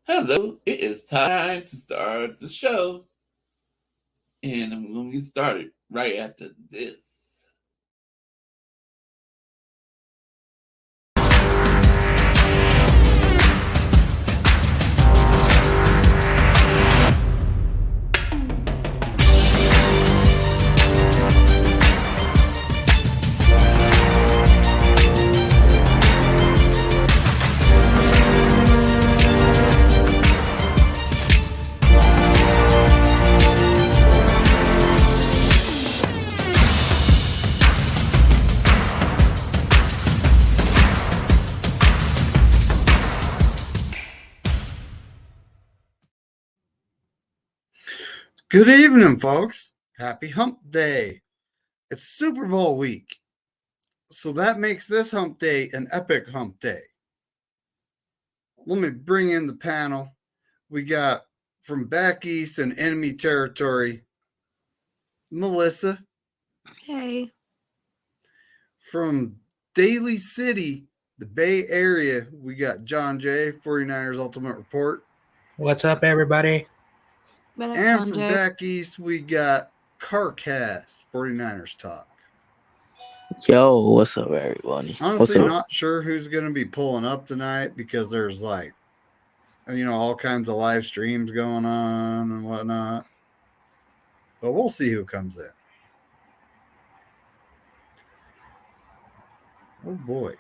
Hello, it is time to start the show. And I'm going to get started right after this. Good evening, folks. Happy Hump Day. It's Super Bowl week. So that makes this hump day an epic hump day. Let me bring in the panel. We got from back east in enemy territory, Melissa. Hey. From Daly City, the Bay Area, we got John J., 49ers Ultimate Report. What's up, everybody? And from back east, we got CarCast, 49ers Talk. Yo, what's up, everyone? Honestly, not sure who's going to be pulling up tonight because there's all kinds of live streams going on and whatnot. But we'll see who comes in. Oh, boy.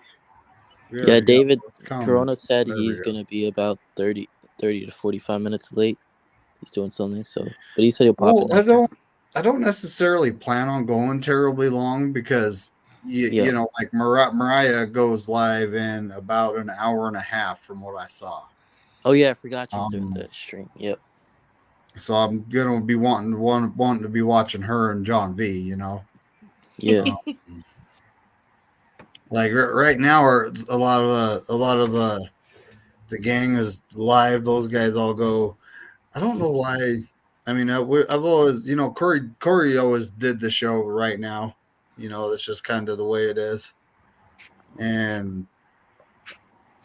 Yeah, David Corona said he's going to be about 30 to 45 minutes late. He's doing something, but he said he'll pop in. I don't necessarily plan on going terribly long because you know, like Mariah goes live in about an hour and a half from what I saw. Oh yeah, I forgot she's doing the stream. Yep. So I'm gonna be wanting to be watching her and John V. You know. Yeah. Like right now, a lot of the gang is live. Those guys all go. I don't know why. I mean, I've always, Korey always did the show right now. You know, it's just kind of the way it is. And,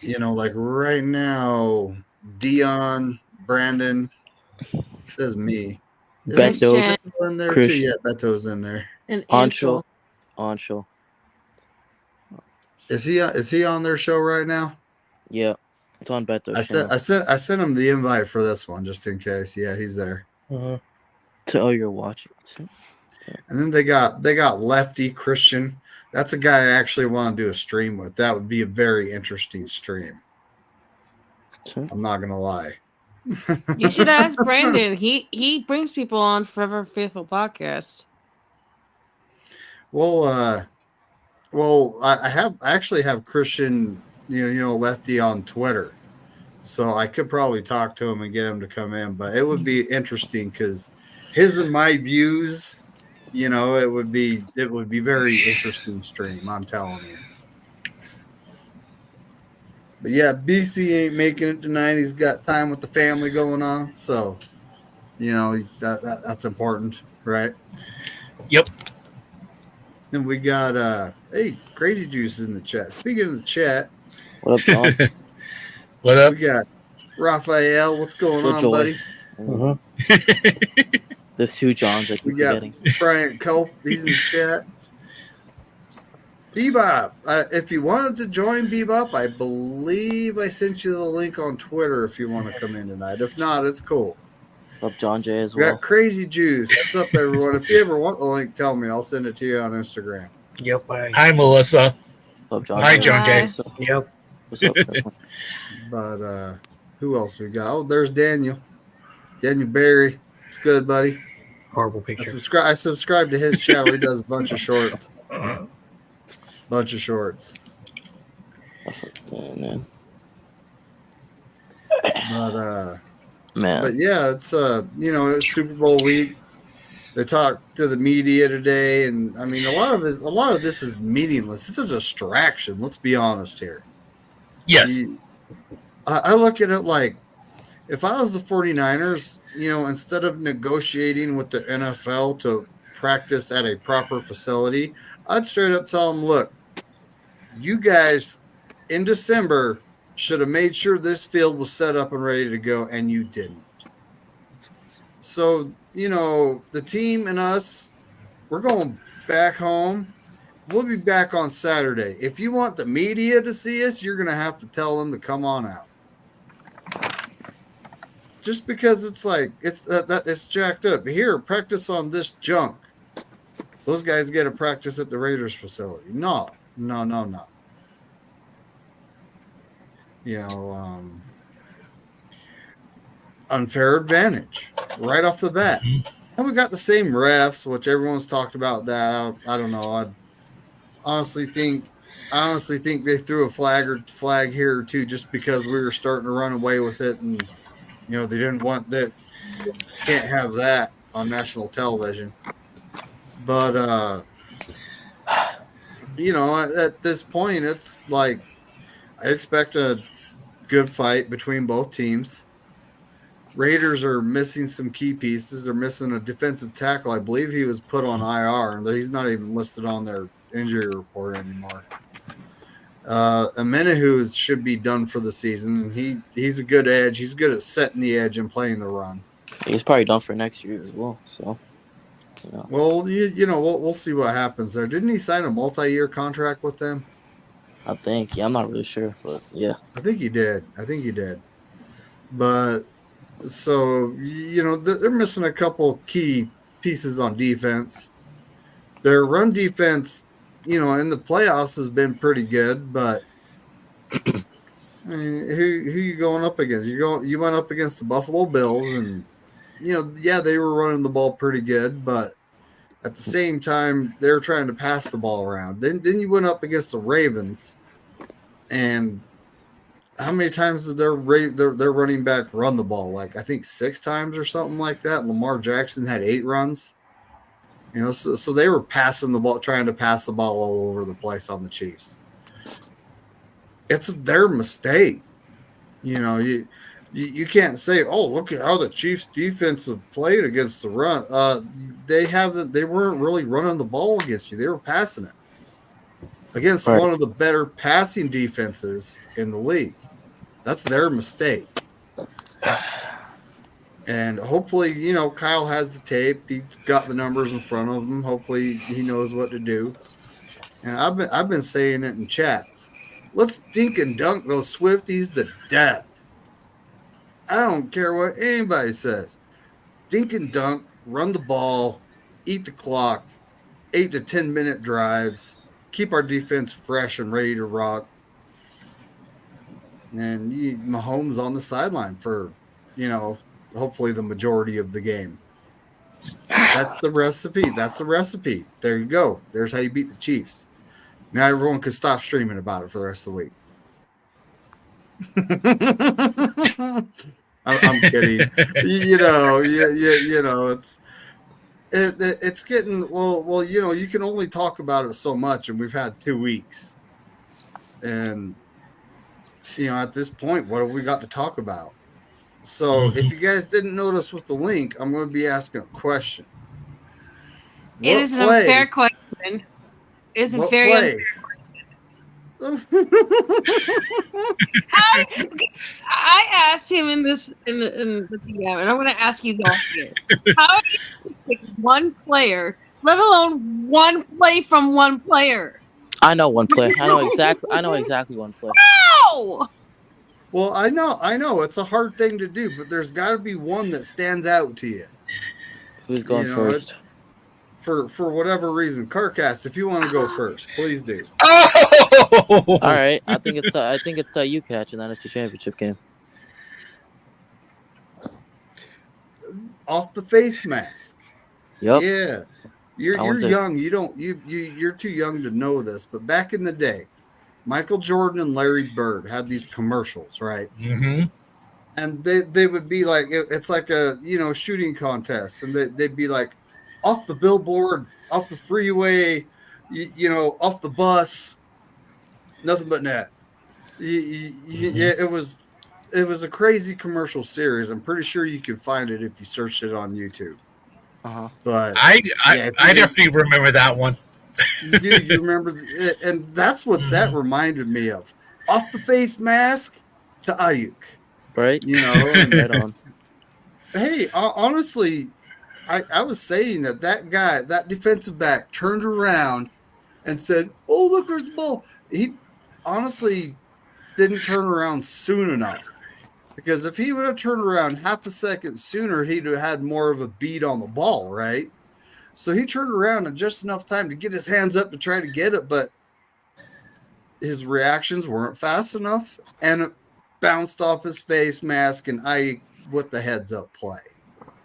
like right now, Dion, Brandon, says me. Beto in there too. Yeah, Beto's in there. And Anshul. Is he on their show right now? Yeah, it's on Beto. I sent him the invite for this one just in case. Yeah, he's there. Uh-huh. So you're watching. And then they got Lefty Christian. That's a guy I actually want to do a stream with. That would be a very interesting stream. I'm not gonna lie. You should ask Brandon. He brings people on Forever Faithful podcast. Well, I actually have Christian, Lefty on Twitter, so I could probably talk to him and get him to come in. But it would be interesting because his and my views. It would be very interesting stream. I'm telling you. But yeah, BC ain't making it tonight. He's got time with the family going on, so that's important, right? Yep. Then we got Crazy Juice in the chat. Speaking of the chat, what up, John? What up? We got Raphael. What's going on, buddy? Uh-huh. There's two Johns I keep forgetting. Brian Cope, he's in the chat. Bebop, if you wanted to join Bebop, I believe I sent you the link on Twitter if you want to come in tonight. If not, it's cool. Up John J as well. We got Crazy Juice. What's up, everyone? If you ever want the link, tell me. I'll send it to you on Instagram. Yep. Hi, Melissa. Up John Hi, J. John J. Yep. What's up? But who else we got? Oh, there's Daniel. Daniel Barry. It's good, buddy. Horrible picture. I subscribe to his channel. He does a bunch of shorts. Oh, man. But yeah, it's it's Super Bowl week. They talked to the media today, and I mean a lot of this is meaningless. It's a distraction. Let's be honest here. Yes. I look at it like if I was the 49ers, instead of negotiating with the NFL to practice at a proper facility, I'd straight up tell them, look, you guys in December should have made sure this field was set up and ready to go, and you didn't. So, the team and us, we're going back home. We'll be back on Saturday. If you want the media to see us, you're going to have to tell them to come on out. Just because it's like, it's jacked up. Here, practice on this junk. Those guys get to practice at the Raiders facility. No. Unfair advantage right off the bat. And we got the same refs, which everyone's talked about that. I don't know. I honestly think they threw a flag here or two just because we were starting to run away with it, and they didn't want that. Can't have that on national television. But at this point, it's like I expect a good fight between both teams. Raiders are missing some key pieces. They're missing a defensive tackle. I believe he was put on IR, and he's not even listed on their injury report anymore. Amenahu should be done for the season, and he's a good edge. He's good at setting the edge and playing the run. He's probably done for next year as well. So, Well, we'll see what happens there. Didn't he sign a multi-year contract with them? I think. Yeah, I'm not really sure, but yeah. I think he did. But so they're missing a couple key pieces on defense. Their run defense, in the playoffs has been pretty good, but I mean, who you going up against? You went up against the Buffalo Bills, and they were running the ball pretty good, but at the same time they were trying to pass the ball around. Then you went up against the Ravens, and how many times did their running back run the ball? Like I think 6 times or something like that. Lamar Jackson had 8 runs. So they were passing the ball, trying to pass the ball all over the place on the Chiefs. It's their mistake. You can't say, "Oh, look at how the Chiefs defense have played against the run." They weren't really running the ball against you. They were passing it against one of the better passing defenses in the league. That's their mistake. And hopefully, Kyle has the tape. He's got the numbers in front of him. Hopefully, he knows what to do. And I've been saying it in chats. Let's dink and dunk those Swifties to death. I don't care what anybody says. Dink and dunk, run the ball, eat the clock, 8 to 10 minute drives, keep our defense fresh and ready to rock. And Mahomes on the sideline for, hopefully the majority of the game. That's the recipe. There you go. There's how you beat the Chiefs. Now everyone can stop streaming about it for the rest of the week. I'm kidding. It's getting well. You can only talk about it so much, and we've had 2 weeks, and at this point, what have we got to talk about? So, if you guys didn't notice with the link, I'm going to be asking a question. It is an unfair question. It's a very unfair question. I asked him in the DM, and I'm going to ask you guys here. How do you pick one player, let alone one play from one player? I know one play. I know exactly one play. How? Well, I know it's a hard thing to do, but there's got to be one that stands out to you. Who's going first? For whatever reason, Carcast, if you want to go first, please do. Oh! All right, I think it's you catch, and then it's the championship game. Off the face mask. Yep. Yeah, you're young. You're too young to know this, but back in the day, Michael Jordan and Larry Bird had these commercials, right? Mm-hmm. And they would be like, it's like a shooting contest, and they'd be like, off the billboard, off the freeway, off the bus, nothing but net. Yeah, it was a crazy commercial series. I'm pretty sure you can find it if you searched it on YouTube. Uh-huh. But I definitely remember that one. You remember, and that's what that reminded me of. Off the face mask, to Ayuk. Right? You know, and, Right on. hey, honestly, I was saying that guy, that defensive back, turned around and said, "Oh, look, there's the ball." He honestly didn't turn around soon enough, because if he would have turned around half a second sooner, he'd have had more of a beat on the ball, right? So he turned around in just enough time to get his hands up to try to get it, but his reactions weren't fast enough, and it bounced off his face mask, and with the heads up play.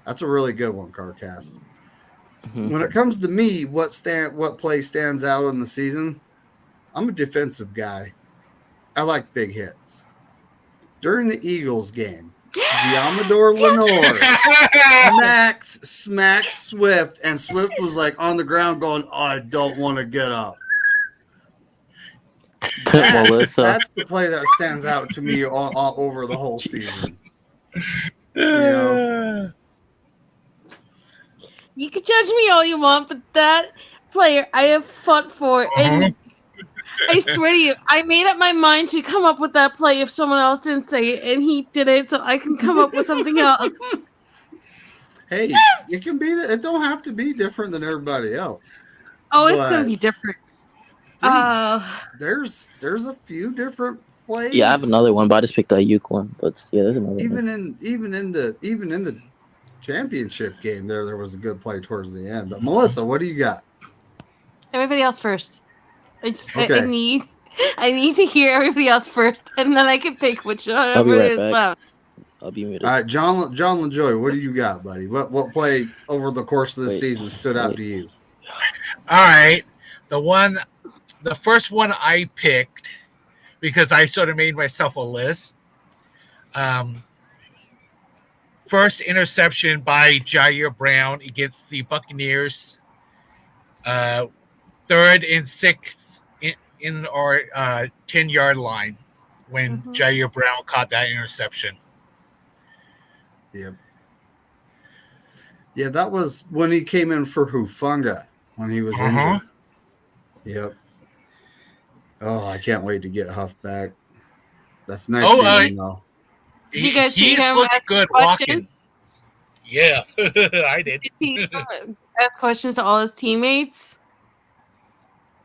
That's a really good one, Carcast. Mm-hmm. When it comes to me, what play stands out in the season? I'm a defensive guy. I like big hits. During the Eagles game, Diamador Lenore smacked Swift, and Swift was like on the ground going, "I don't want to get up." That's the play that stands out to me all over the whole season. You know? You can judge me all you want, but that player I have fought for, and I swear to you, I made up my mind to come up with that play if someone else didn't say it, and he did it, so I can come up with something else. Hey, it can be. It don't have to be different than everybody else. Oh, it's gonna be different. There's a few different plays. Yeah, I have another one, but I just picked the Ayuk one. But yeah, there's another even one. Even in the championship game, there was a good play towards the end. But Melissa, what do you got? Everybody else first. Okay. I need to hear everybody else first, and then I can pick which I'll be one right is back. left. I'll be muted. All right, John LaJoy, what do you got, buddy? What play over the course of the season stood out to you? All right, the first one I picked, because I sort of made myself a list. First interception by Jair Brown against the Buccaneers. 3rd and 6 in our 10-yard line when Jair Brown caught that interception. Yep. Yeah, that was when he came in for Hufanga when he was injured. Yep. Oh, I can't wait to get Huff back. That's nice. Did you guys see him ask good walking? Yeah, I did. Did he ask questions to all his teammates?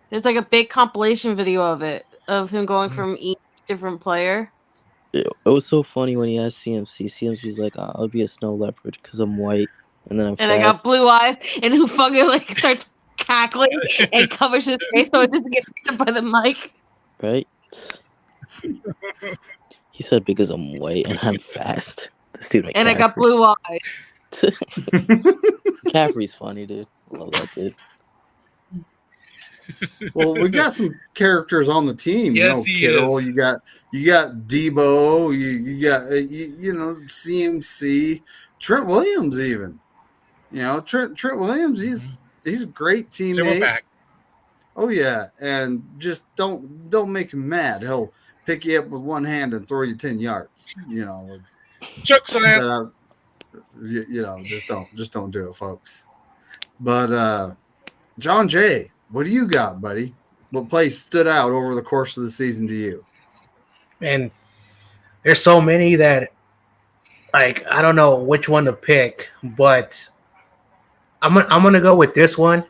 There's like a big compilation video of it, of him going from each different player. It was so funny when he asked CMC. CMC's like, "I'll be a snow leopard because I'm white, and then I'm fast." I got blue eyes, and Hufanga starts cackling and covers his face so it doesn't get picked up by the mic. Right? He said, "Because I'm white and I'm fast." This dude, and I got blue eyes. McCaffrey's funny, dude. Love that dude. Well, we got some characters on the team. Yes, Kittle. You got Debo. You got CMC, Trent Williams. Even Trent Williams. He's a great teammate. Silverback. Oh yeah, and just don't make him mad. He'll pick you up with one hand and throw you 10 yards. Chuck slam. Just don't do it, folks. But John Jay, what do you got, buddy? What play stood out over the course of the season to you? And there's so many that, like, I don't know which one to pick, but I'm gonna go with this one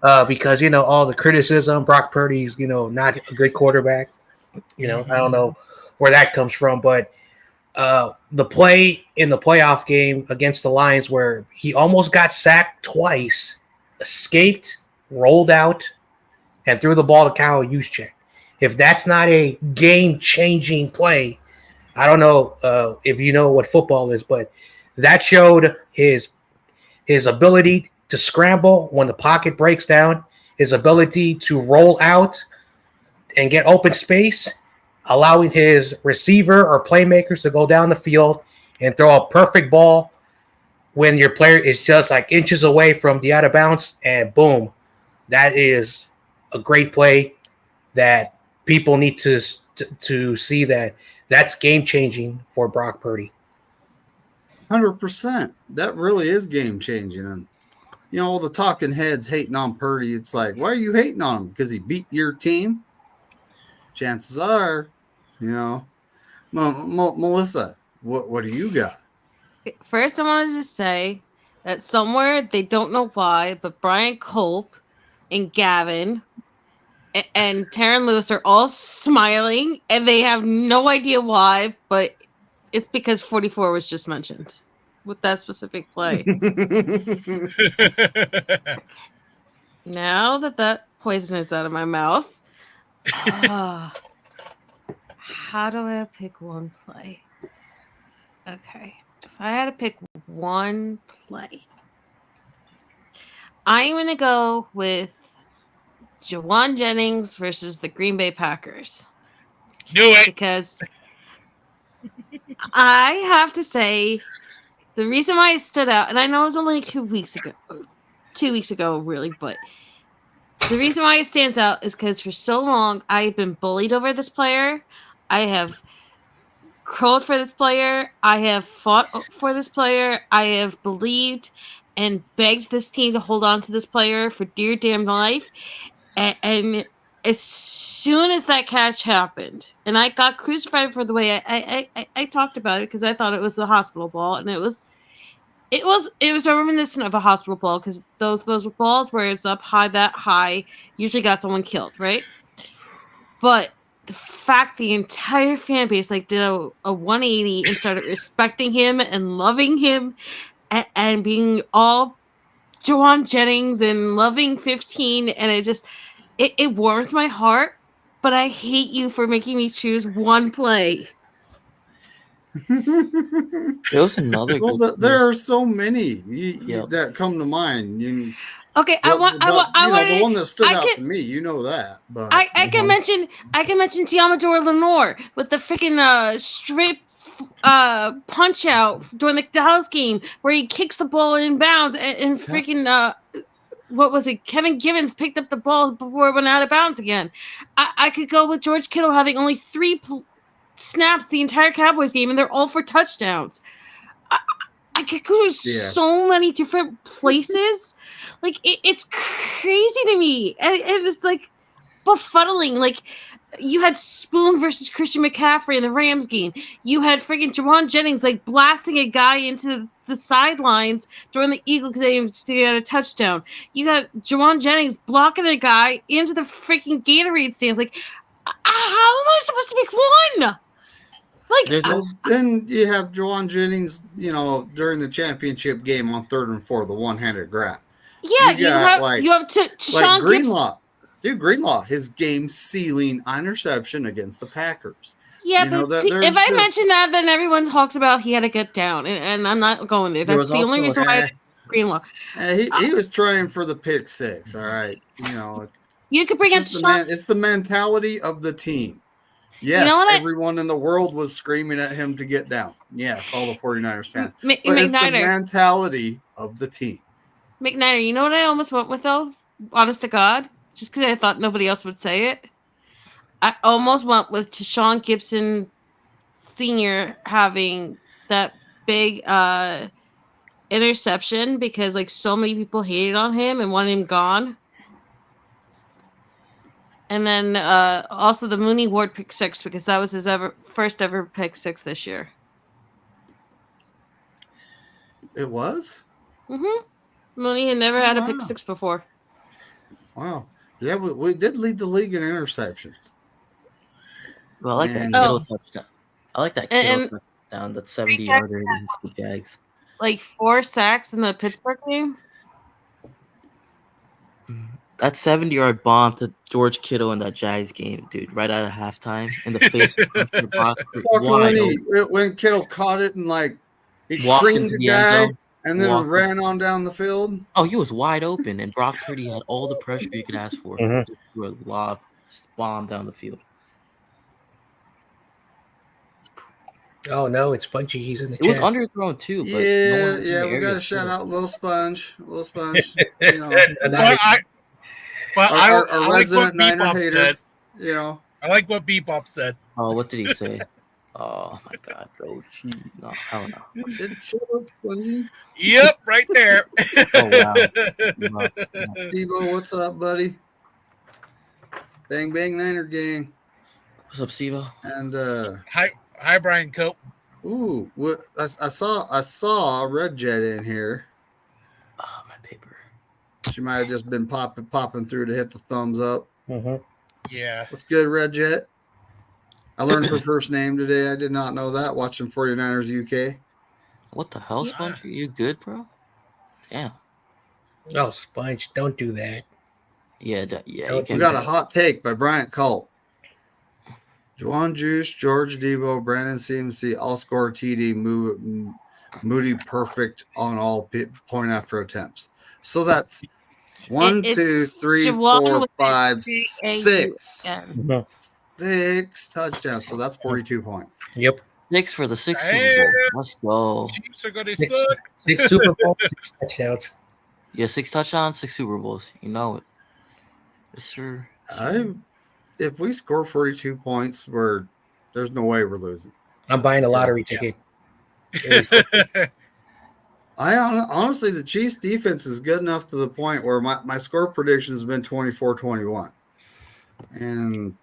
because all the criticism. Brock Purdy's not a good quarterback. I don't know where that comes from, but the play in the playoff game against the Lions where he almost got sacked twice, escaped, rolled out, and threw the ball to Kyle Juszczyk. If that's not a game-changing play, I don't know if you know what football is, but that showed his ability to scramble when the pocket breaks down, his ability to roll out and get open space, allowing his receiver or playmakers to go down the field and throw a perfect ball when your player is just like inches away from the out of bounds, and boom. That is a great play that people need to see that's game-changing for Brock Purdy. 100%. That really is game-changing. And, all the talking heads hating on Purdy, it's like, why are you hating on him? Because he beat your team? Chances are, Melissa, what do you got? First, I wanted to say that somewhere, they don't know why, but Brian Culp and Gavin and Taryn Lewis are all smiling, and they have no idea why, but it's because 44 was just mentioned with that specific play. Now that poison is out of my mouth, how do I pick one play? Okay. If I had to pick one play, I'm going to go with Jawan Jennings versus the Green Bay Packers. Do it. Because I have to say, the reason why it stood out, and I know it was only 2 weeks ago, really, but the reason why it stands out is because for so long, I've been bullied over this player. I have crawled for this player. I have fought for this player. I have believed and begged this team to hold on to this player for dear damn life. And as soon as that catch happened, and I got crucified for the way I talked about it, because I thought it was a hospital ball, and it was reminiscent of a hospital ball, because those balls where it's up high, that high, usually got someone killed, right? But the fact the entire fan base did a 180 and started respecting him and loving him and being all Jawan Jennings and loving 15, and it warms my heart, but I hate you for making me choose one play. There was another. There are so many that come to mind. Okay, the one that stood out to me, that. But I can mention Diamador Lenore with the freaking strip punch out during the Dallas game where he kicks the ball in bounds and freaking what was it? Kevin Givens picked up the ball before it went out of bounds again. I could go with George Kittle having only 3 snaps the entire Cowboys game, and they're all for touchdowns. I could go to so many different places. It's crazy to me. And it's befuddling. You had Spoon versus Christian McCaffrey in the Rams game. You had freaking Jawan Jennings blasting a guy into the sidelines during the Eagles game to get a touchdown. You got Jawan Jennings blocking a guy into the freaking Gatorade stands. How am I supposed to pick one? Then you have Jawan Jennings, during the championship game on 3rd and 4, the one-handed grab. Yeah, you have Sean Greenlaw. Dude, Greenlaw, his game-sealing interception against the Packers. Yeah, but if I mention that, then everyone talks about he had to get down, and I'm not going there. That's the only reason why Greenlaw. He was trying for the pick 6, all right? You could bring up Sean. It's the mentality of the team. Yes, everyone in the world was screaming at him to get down. Yes, all the 49ers fans. But it's the mentality of the team. McNider, you know what I almost went with, though? Honest to God? Just because I thought nobody else would say it. I almost went with Tashawn Gibson Sr. having that big interception because, so many people hated on him and wanted him gone. And then also the Mooney Ward pick 6 because that was his first ever pick 6 this year. It was? Mm-hmm. Mooney had never had a pick 6 before. Wow. Yeah, we did lead the league in interceptions. Well, I like that Kittle touchdown. I like that Kittle touchdown. That's 70-yarder against the Jags. 4 sacks in the Pittsburgh game? That 70-yard bomb to George Kittle in that Jags game, dude, right out of halftime in the face of the box. When Kittle caught it and he creamed the guy and then ran on down the field. Oh, he was wide open, and Brock Purdy had all the pressure you could ask for. Mm-hmm. Threw a lob bomb down the field. Oh no, it's Punchy. He's in the chat. It was underthrown too. But we got to shout out Lil Sponge. Lil Sponge. Our resident Niner hater. I like what Bebop said. Oh, what did he say? Oh my God, bro! No, hell no. Yep, right there. Oh wow. Devo, what's up, buddy? Bang bang Niner gang. What's up, Stevo? And Hi, Brian Cope. Ooh, I saw a Red Jet in here. Oh, my paper. She might have just been popping through to hit the thumbs up. Yeah. What's good, Red Jet? I learned her first name today. I did not know that. Watching 49ers UK. What the hell, Sponge? You good, bro? Damn. Oh, Sponge, don't do that. Yeah. We We got a hot take by Bryant Colt. Juwan Juice, George Debo, Brandon CMC, all score TD, Moody perfect on all point after attempts. So that's 1, 2, 3, 4, 5, 6. 6 touchdowns. So that's 42 points. Yep. 6 for the 6th Super Bowl. Let's go. Chiefs are going to Six, suck. 6 Super Bowl, 6 touchdowns. Yeah, 6 touchdowns, 6 Super Bowls. You know it. Yes, sir. If we score 42 points, there's no way we're losing. I'm buying a lottery ticket. Honestly, the Chiefs defense is good enough to the point where my score prediction has been 24-21. And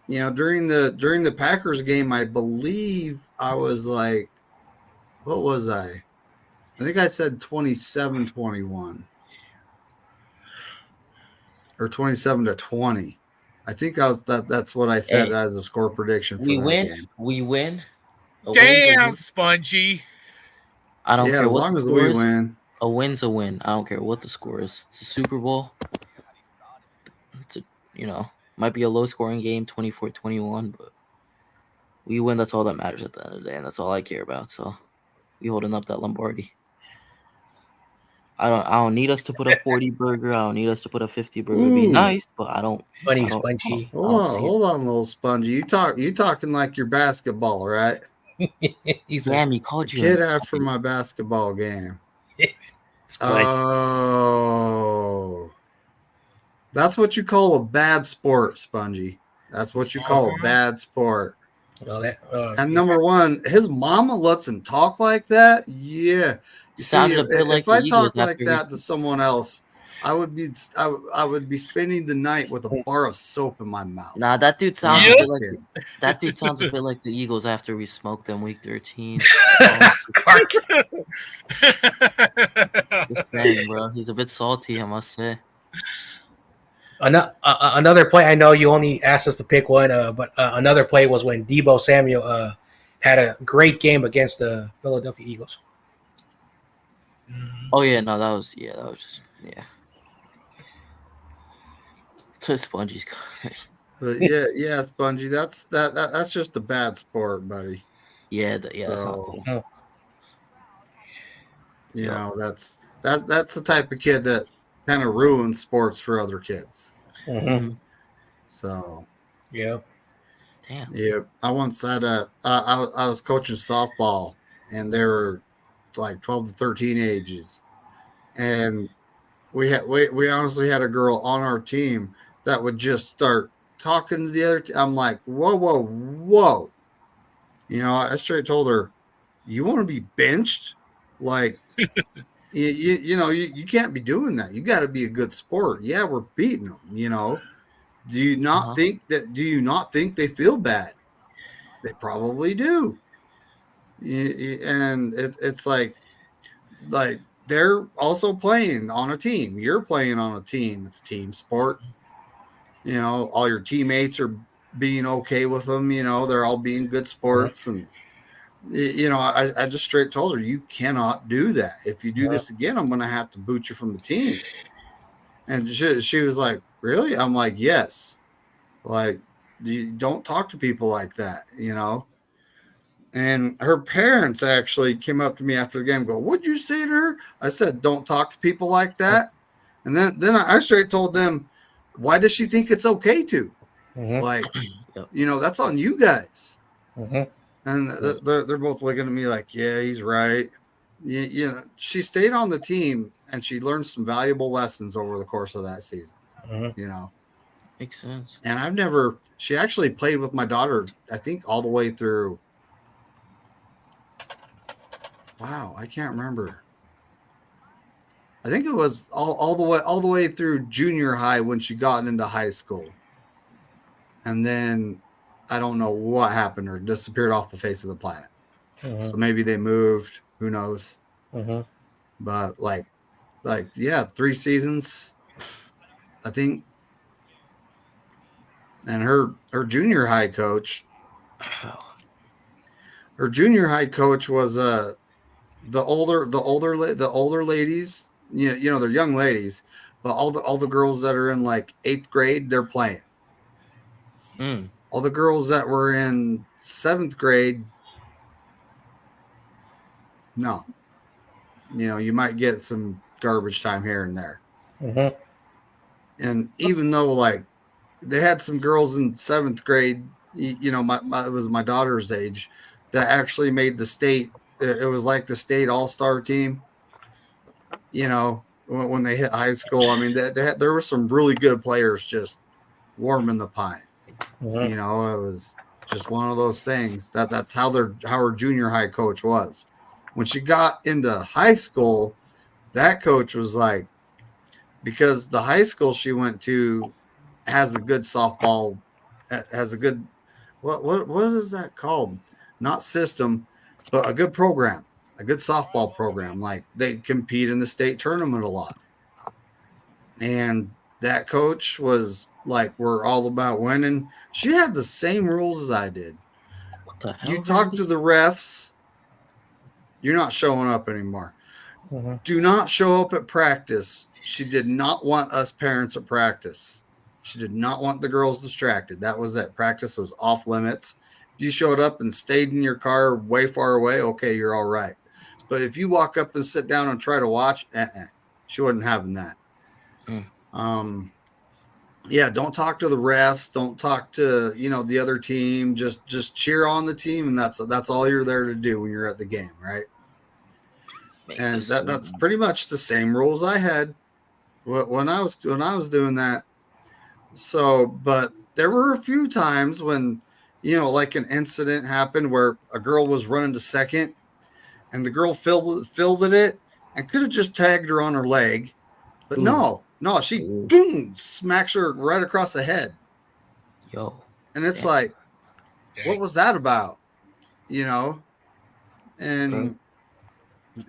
during the Packers game, I believe I was like, what was I? I think I said 27-21 or 27-20. I think that's what I said as a score prediction for that game. We win. Damn, Spongy. I don't care as what long the as score we is. win. A win's a win. I don't care what the score is. It's a Super Bowl. It's might be a low scoring game, 24-21, but we win. That's all that matters at the end of the day, and that's all I care about. So we holding up that Lombardi. I don't need us to put a 40 burger. I don't need us to put a 50 burger. It'd be nice, but I don't. Funny, Spongy. Hold on, little Spongy. You talking like your basketball, right? Damn, he called you. Kid after my basketball game. Oh, that's what you call a bad sport, Spongy. That's what you call a bad sport. And number one, his mama lets him talk like that. Yeah. You Sounded a bit like if I the talked Eagles like that to someone else, I would be spending the night with a bar of soap in my mouth. Nah, that dude sounds a bit like the Eagles after we smoked them week 13. Just saying, bro. He's a bit salty, I must say. Another play. I know you only asked us to pick one, but another play was when Deebo Samuel had a great game against the Philadelphia Eagles. Oh yeah, no, that was just to Spongy's. But yeah, Spongy. That's just a bad sport, buddy. Yeah, that's not cool. That's the type of kid that kind of ruins sports for other kids. Mm-hmm. So yeah. Damn. Yeah, I once had I was coaching softball, and they were like 12 to 13 ages, and we honestly had a girl on our team that would just start talking to the other. I'm like, whoa. I straight told her, you want to be benched? Like, you can't be doing that. You got to be a good sport. Yeah, we're beating them. Do you not think they feel bad? They probably do. And it's like they're also playing on a team. You're playing on a team. It's a team sport. All your teammates are being okay with them. They're all being good sports. And, I just straight told her, you cannot do that. If you do this again, I'm going to have to boot you from the team. And she was like, really? I'm like, yes. Like, you don't talk to people like that, And her parents actually came up to me after the game and go, what'd you say to her? I said, don't talk to people like that. And then I straight told them, why does she think it's okay to? Like, that's on you guys. And they're both looking at me like, yeah, he's right. She stayed on the team and she learned some valuable lessons over the course of that season, Makes sense. And she actually played with my daughter, I think all the way through. Wow, I can't remember. I think it was all the way through junior high when she got into high school. And then I don't know what happened or disappeared off the face of the planet. Mm-hmm. So maybe they moved. Who knows? Mm-hmm. But like, yeah, 3 seasons, I think. And her junior high coach, was the older ladies. You know, they're young ladies, but all the girls that are in like 8th grade, they're playing. All the girls that were in 7th grade, no. You know, you might get some garbage time here and there. Mm-hmm. And even though like they had some girls in 7th grade, you know, it was my daughter's age that actually made the state. It was like the state all-star team. You know, when they hit high school, I mean, there were some really good players just warming the pine. Mm-hmm. You know, it was just one of those things that's how her junior high coach was. When she got into high school, that coach was like, because the high school she went to has a good softball, has a good, what is that called? Not system, but a good program, a good softball program. Like they compete in the state tournament a lot. And that coach was like, we're all about winning. She had the same rules as I did. What the hell? You talk to the refs, you're not showing up anymore. Mm-hmm. Do not show up at practice. She did not want us parents at practice. She did not want the girls distracted. That was it. Practice was off limits. If you showed up and stayed in your car way far away, okay, you're all right. But if you walk up and sit down and try to watch, she wasn't having that. Yeah, don't talk to the refs. Don't talk to, you know, the other team. Just cheer on the team, and that's all you're there to do when you're at the game, right? And that's pretty much the same rules I had when I was doing that. So, but there were a few times when, you know, like an incident happened where a girl was running to second, and the girl fielded it and could have just tagged her on her leg, but no, she boom smacks her right across the head. Yo, and it's like, what was that about? You know, and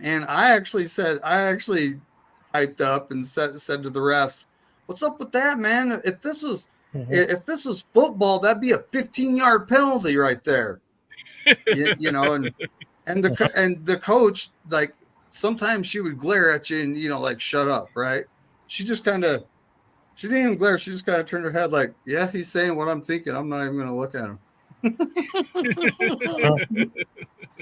I actually piped up and said to the refs, "What's up with that, man? If this was football, that'd be a 15-yard penalty right there." you know, and the coach, like, sometimes she would glare at you and, you know, like, shut up, right? She didn't even glare. She just kind of turned her head like, yeah, he's saying what I'm thinking. I'm not even going to look at him.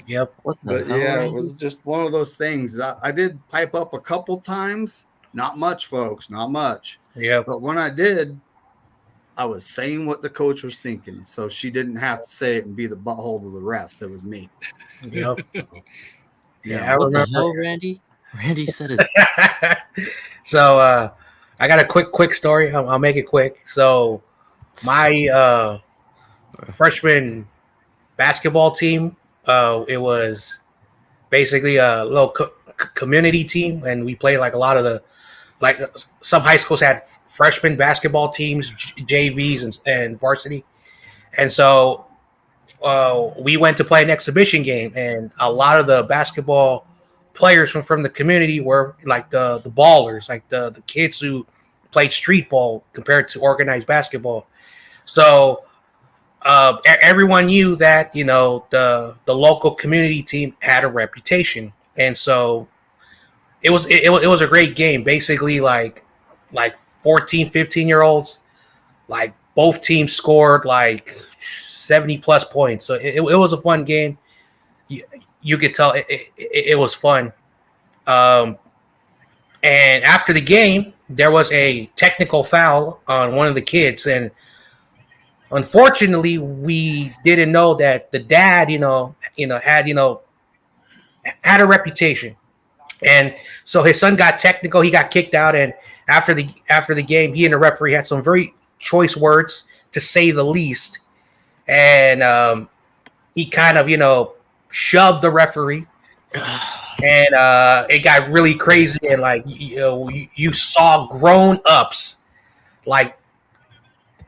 Yep. But yeah, it was just one of those things. I did pipe up a couple times. Not much, folks. Not much. Yeah. But when I did, I was saying what the coach was thinking. So she didn't have to say it and be the butthole to the refs. It was me. Yep. So, yeah, I remember. The hell, Randy? Randy said it. So I got a quick story. I'll make it quick. So my freshman basketball team, it was basically a little community team, and we played like a lot of the, like, some high schools had freshman basketball teams, JVs and varsity, and so we went to play an exhibition game, and a lot of the basketball players from the community were like the ballers, like the kids who played street ball compared to organized basketball. So everyone knew that, you know, the local community team had a reputation, and so it was a great game. Basically, like 14, 15-year-olds, like both teams scored like 70 plus points. So it was a fun game. You could tell it was fun. And after the game, there was a technical foul on one of the kids, and unfortunately, we didn't know that the dad, had a reputation, and so his son got technical. He got kicked out, and after the game, he and the referee had some very choice words, to say the least, and he kind of shoved the referee, and it got really crazy, and like you saw grown ups, like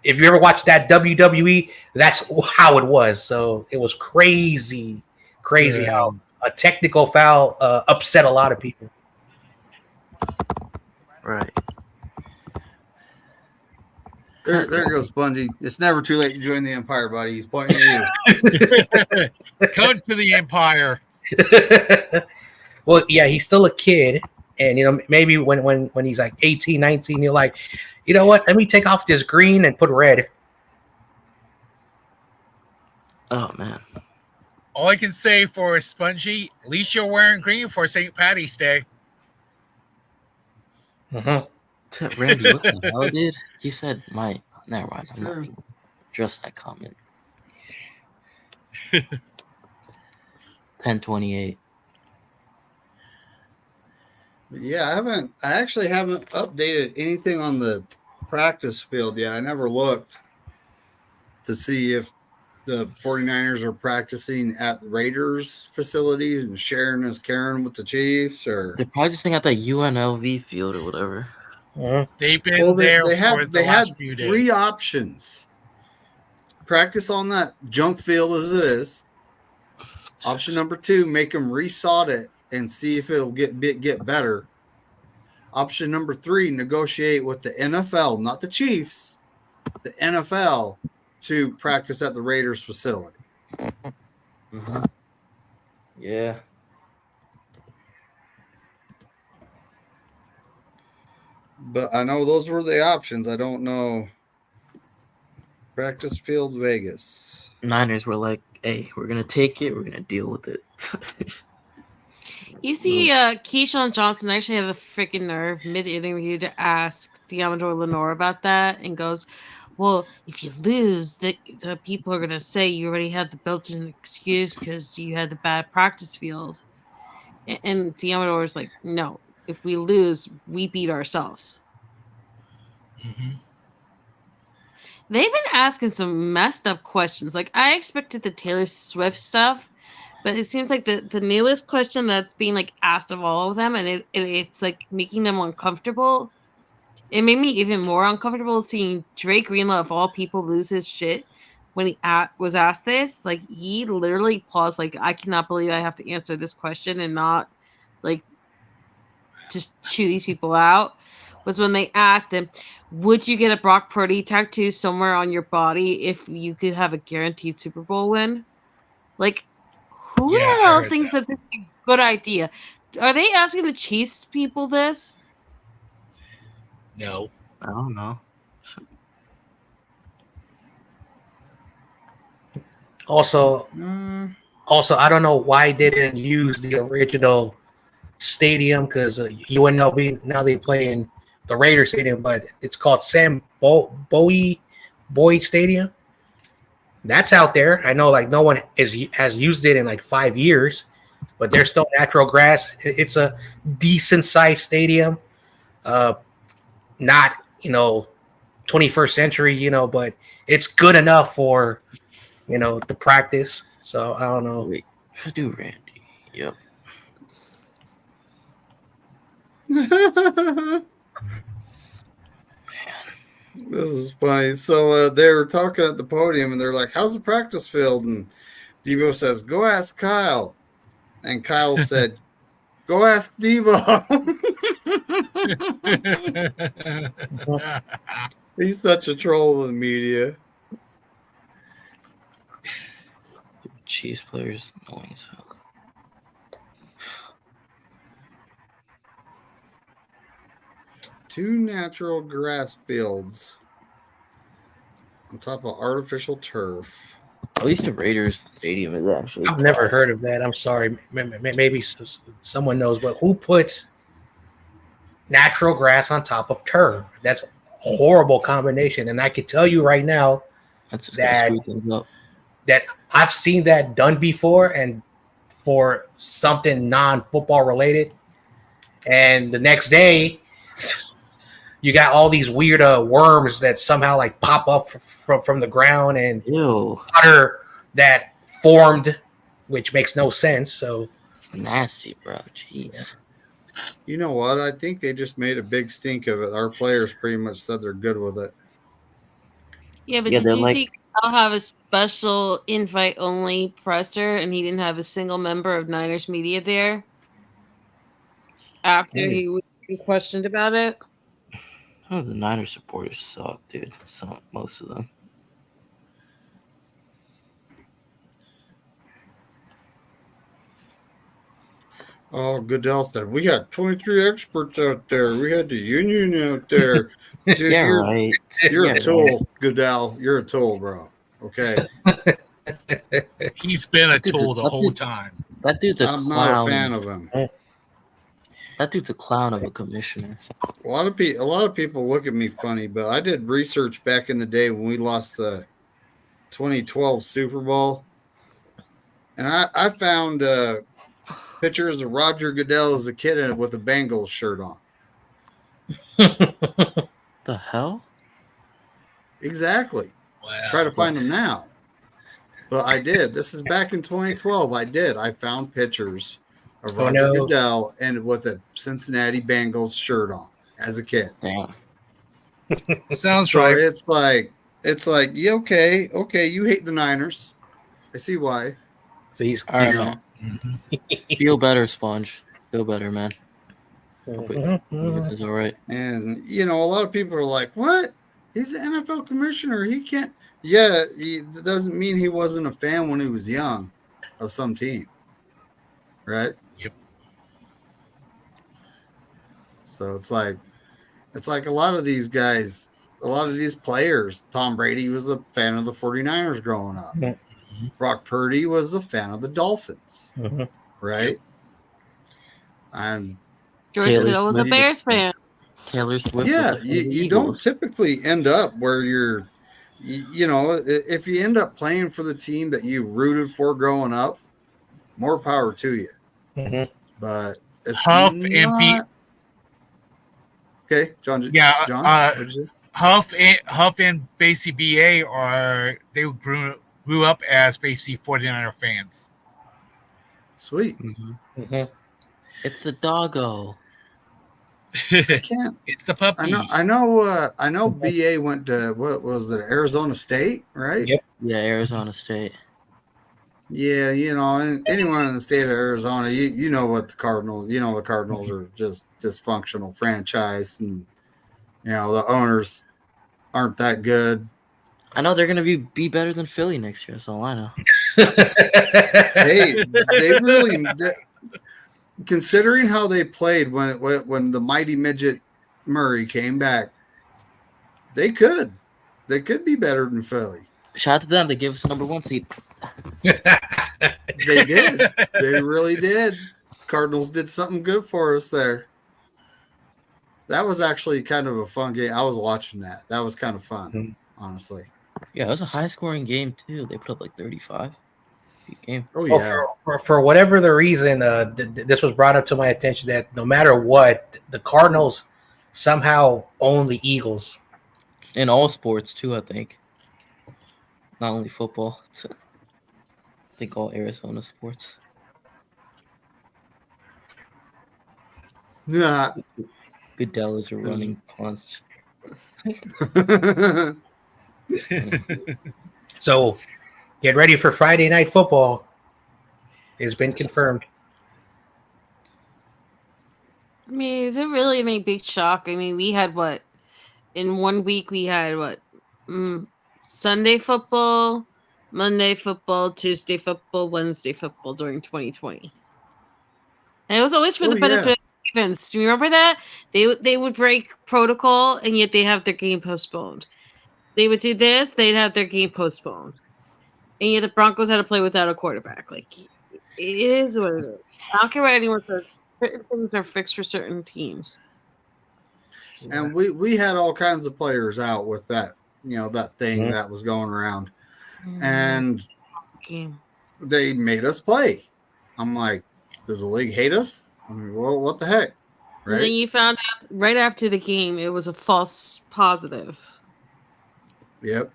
if you ever watched that WWE, that's how it was. So it was crazy how a technical foul upset a lot of people. Right. There goes Spongy. It's never too late to join the Empire, buddy. He's pointing at you. Come to the Empire. Well, yeah, he's still a kid. And, maybe when he's like 18, 19, you're like, you know what? Let me take off this green and put red. Oh, man. All I can say for Spongy, at least you're wearing green for St. Patty's Day. Mm-hmm. Randy, what the hell, dude? He said my. Never mind. I'm not going to address that comment. 10:28. Yeah, I actually haven't updated anything on the practice field yet. I never looked to see if the 49ers are practicing at the Raiders facilities and sharing is caring with the Chiefs, or They're practicing at the UNLV field or whatever. Mm-hmm. They've been there they for had the last few days. 3 options. Practice on that junk field as it is. Option number 2, make them resod it and see if it'll get better. Option number 3, negotiate with the NFL, not the Chiefs, the NFL, to practice at the Raiders facility. Mm-hmm. Yeah. But I know those were the options. I don't know. Practice field Vegas. Niners were like, hey, we're going to take it. We're going to deal with it. You see, Keyshawn Johnson actually have a freaking nerve mid-interview to ask Diamador Lenore about that, and goes, well, if you lose, the people are going to say you already had the built-in excuse because you had the bad practice field. And Diamador is like, no, if we lose, we beat ourselves. Mm-hmm. They've been asking some messed up questions. Like, I expected the Taylor Swift stuff, but it seems like the newest question that's being like asked of all of them, and it's like making them uncomfortable. It made me even more uncomfortable seeing Drake Greenlaw, of all people, lose his shit when he was asked this. Like, he literally paused, like, I cannot believe I have to answer this question and not like just chew these people out. Was when they asked him, would you get a Brock Purdy tattoo somewhere on your body if you could have a guaranteed Super Bowl win? Like, who the hell thinks that this is a good idea? Are they asking the Chiefs people this? No. I don't know. Also, I don't know why they didn't use the original stadium, because UNLV, now they play in the Raiders stadium, but it's called Sam Boyd Stadium. That's out there. I know, like, no one has used it in like 5 years, but there's still natural grass. It's a decent sized stadium. Not 21st century, but it's good enough for the practice. So I don't know. Wait, if I do Randy, yep. This is funny. So they were talking at the podium, and they're like, how's the practice field? And Debo says, go ask Kyle. And Kyle said, go ask Debo. He's such a troll of the media. Chiefs players annoying as hell. Two natural grass fields on top of artificial turf. At least the Raiders stadium is actually. I've never heard of that. I'm sorry. Maybe someone knows, but who puts natural grass on top of turf? That's a horrible combination. And I can tell you right now that I've seen that done before, and for something non-football related. And the next day, you got all these weird worms that somehow like pop up from the ground, and water that formed, which makes no sense. So it's nasty, bro. Jeez. You know what? I think they just made a big stink of it. Our players pretty much said they're good with it. Yeah, but Yeah, did they're you like, see I'll have a special invite only presser and he didn't have a single member of Niners media there after Nice. he was questioned about it? oh, the Niners supporters suck, dude. Most of them. Oh, Goodell said, we got 23 experts out there. We had the union out there. Dude, Yeah, right. you're Yeah, a right. tool, Goodell. You're a tool, bro. Okay. He's been a That dude's tool the that whole dude- time. That dude's a I'm clown. not a fan of him. That dude's a clown of a commissioner. A lot of people look at me funny, but I did research back in the day when we lost the 2012 Super Bowl, and I found pictures of Roger Goodell as a kid with a Bengals shirt on. The hell? Exactly. Wow. Try to find them now. But I did. This is back in 2012. I found pictures of Roger Goodell and with a Cincinnati Bengals shirt on as a kid. Damn. Sounds So right. it's like, yeah, okay, you hate the Niners. I see why. So he's All right, know. man. Feel better, Sponge. Feel better, man. Everything's all right. And a lot of people are like, "What? He's an NFL commissioner. He can't." Yeah, that doesn't mean he wasn't a fan when he was young of some team, right? Yep. So it's like a lot of these guys, a lot of these players. Tom Brady was a fan of the 49ers growing up. Mm-hmm. Brock Purdy was a fan of the Dolphins, Mm-hmm. right? And George Taylor Kittle was a Swift. Bears fan. Taylor Swift. yeah, was a fan of the you don't Eagles. typically end up where you're, if you end up playing for the team that you rooted for growing up, more power to you. Mm-hmm. But it's Huff not... and Pete. Okay, John. Yeah, John, what'd you say? Huff and basically BA grew up as basically 49er fans. Sweet. Mm-hmm. It's a doggo. I can't. It's the puppy. I know. BA went to, what was it, Arizona State, right? Yep. Yeah, Arizona State. Yeah, anyone in the state of Arizona, you know what the Cardinals. The Cardinals are just dysfunctional franchise, and the owners aren't that good. I know they're gonna be better than Philly next year. That's all I know. They really, considering how they played when the mighty midget Murray came back, they could be better than Philly. Shout out to them. They gave us the number 1 seed. They did. They really did. Cardinals did something good for us there. That was actually kind of a fun game. I was watching that. That was kind of fun, honestly. Yeah, it was a high-scoring game too. They put up like 35. Good game. Oh yeah. For whatever the reason, this was brought up to my attention that no matter what, the Cardinals somehow own the Eagles. In all sports too, I think. Not only football. I think all Arizona sports. Yeah. Goodell is a running punch. So get ready for Friday Night Football. It's been confirmed. I mean, is it really a big shock? I mean, we had what? In 1 week, we had what? Sunday football, Monday football, Tuesday football, Wednesday football during 2020. And it was always for the benefit of the Ravens. Do you remember that? They would break protocol, and yet they have their game postponed. They would do this, they'd have their game postponed. And yet the Broncos had to play without a quarterback. Like, it is what it is. I don't care what anyone says. Certain things are fixed for certain teams. And we had all kinds of players out with that, that thing that was going around. And they made us play. I'm like, does the league hate us? I mean, well, what the heck? Right? And then you found out right after the game it was a false positive. Yep.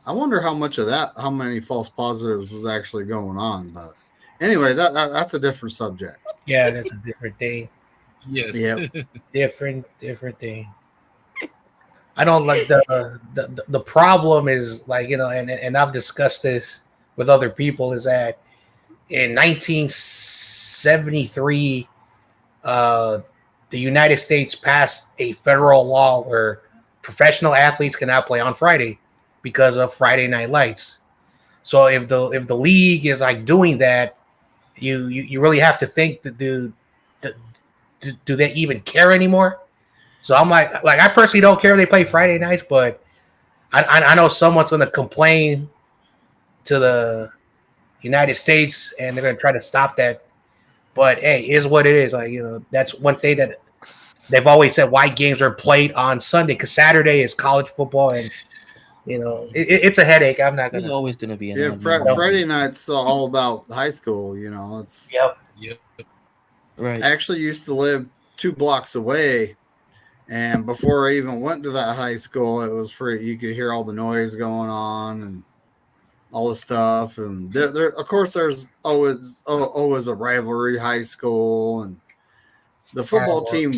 I wonder how many false positives was actually going on. But anyway, that's a different subject. Yeah, that's a different thing. Yes. Yep. Different thing. I don't like the problem is like, you know, and I've discussed this with other people, is that in 1973, the United States passed a federal law where professional athletes cannot play on Friday because of Friday Night Lights. So if the league is like doing that, you really have to think that do they even care anymore? So I'm like I personally don't care if they play Friday nights, but I know someone's going to complain to the United States and they're going to try to stop that. But hey, is what it is. Like, you know, that's one thing that they've always said why games are played on Sunday, because Saturday is college football, and you know it's a headache. I'm not gonna. There's always going to be an Friday night's all about high school. You know, it's Yep. right. I actually used to live 2 blocks away, and before I even went to that high school, it was free. You could hear all the noise going on and all the stuff, and there of course there's always a rivalry high school, and the football team.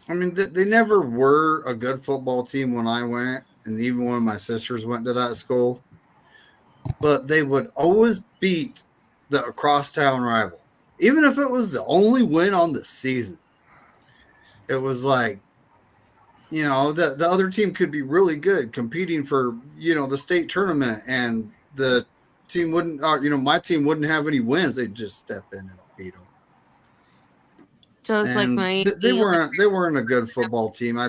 I mean, they never were a good football team when I went, and even when my sisters went to that school. But they would always beat the crosstown rival, even if it was the only win on the season. It was like, you know, the other team could be really good, competing for, you know, the state tournament, and the team wouldn't, my team wouldn't have any wins. They'd just step in and beat them. Just like my they weren't a good football team. I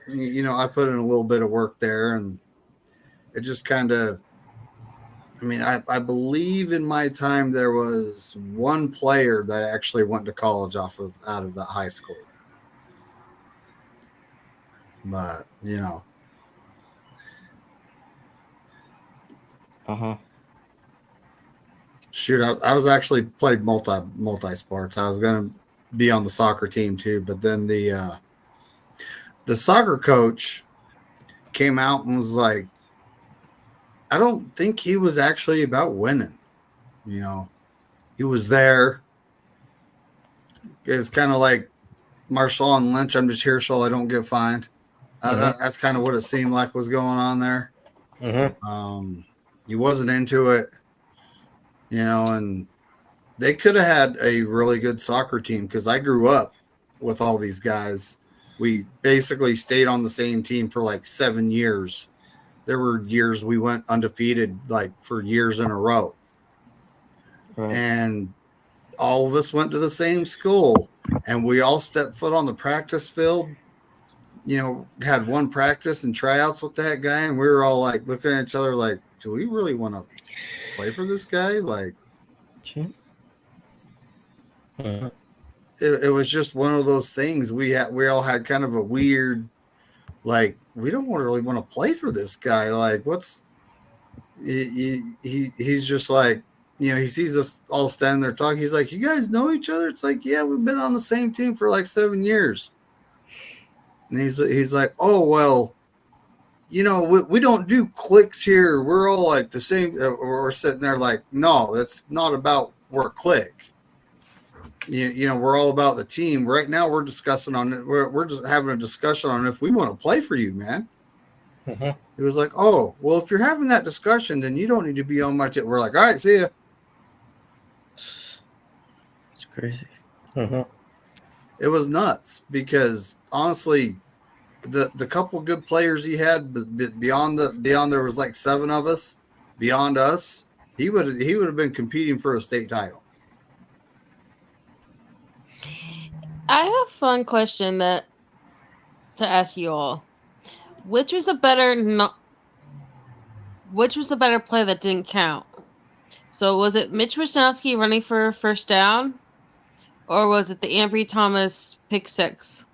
put in a little bit of work there, and it just kind of. I mean, I believe in my time there was one player that actually went to college out of that high school. But you know. Shoot, I was actually played multi sports. I was gonna be on the soccer team too, but then the soccer coach came out and was like, I don't think he was actually about winning. You know, he was there. It's kind of like Marshall and Lynch. I'm just here so I don't get fined. That's kind of what it seemed like was going on there. He wasn't into it, you know, and they could have had a really good soccer team, because I grew up with all these guys. We basically stayed on the same team for like 7 years. There were years we went undefeated, like for years in a row. Right. And all of us went to the same school, and we all stepped foot on the practice field. You know, had one practice and tryouts with that guy, and we were all like looking at each other like, do we really want to play for this guy? Like, it was just one of those things. We all had kind of a weird, like, we don't really want to play for this guy. Like, he's just like, you know, he sees us all standing there talking. He's like, you guys know each other? It's like, yeah, we've been on the same team for like 7 years. And he's like, oh, well, you know, we don't do cliques here. We're all like the same. We're sitting there like, no, that's not about we're a clique. You know, we're all about the team. Right now, we're discussing on it. We're just having a discussion on if we want to play for you, man. He was like, oh, well, if you're having that discussion, then you don't need to be on my team. We're like, all right, see ya. It's crazy. It was nuts, because honestly, the couple of good players he had beyond there was like 7 of us beyond us, he would have been competing for a state title. I have a fun question to ask you all. Which was the better play that didn't count? So was it Mitch Wisnowski running for first down, or was it the Ambry Thomas pick six?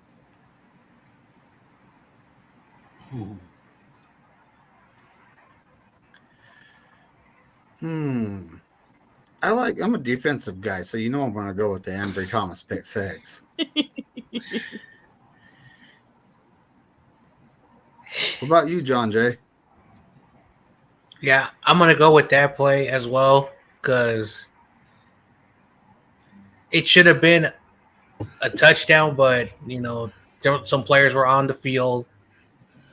I'm a defensive guy, so you know I'm going to go with the Ambry Thomas pick six. What about you, John Jay? Yeah, I'm going to go with that play as well, because it should have been a touchdown, but, you know, some players were on the field,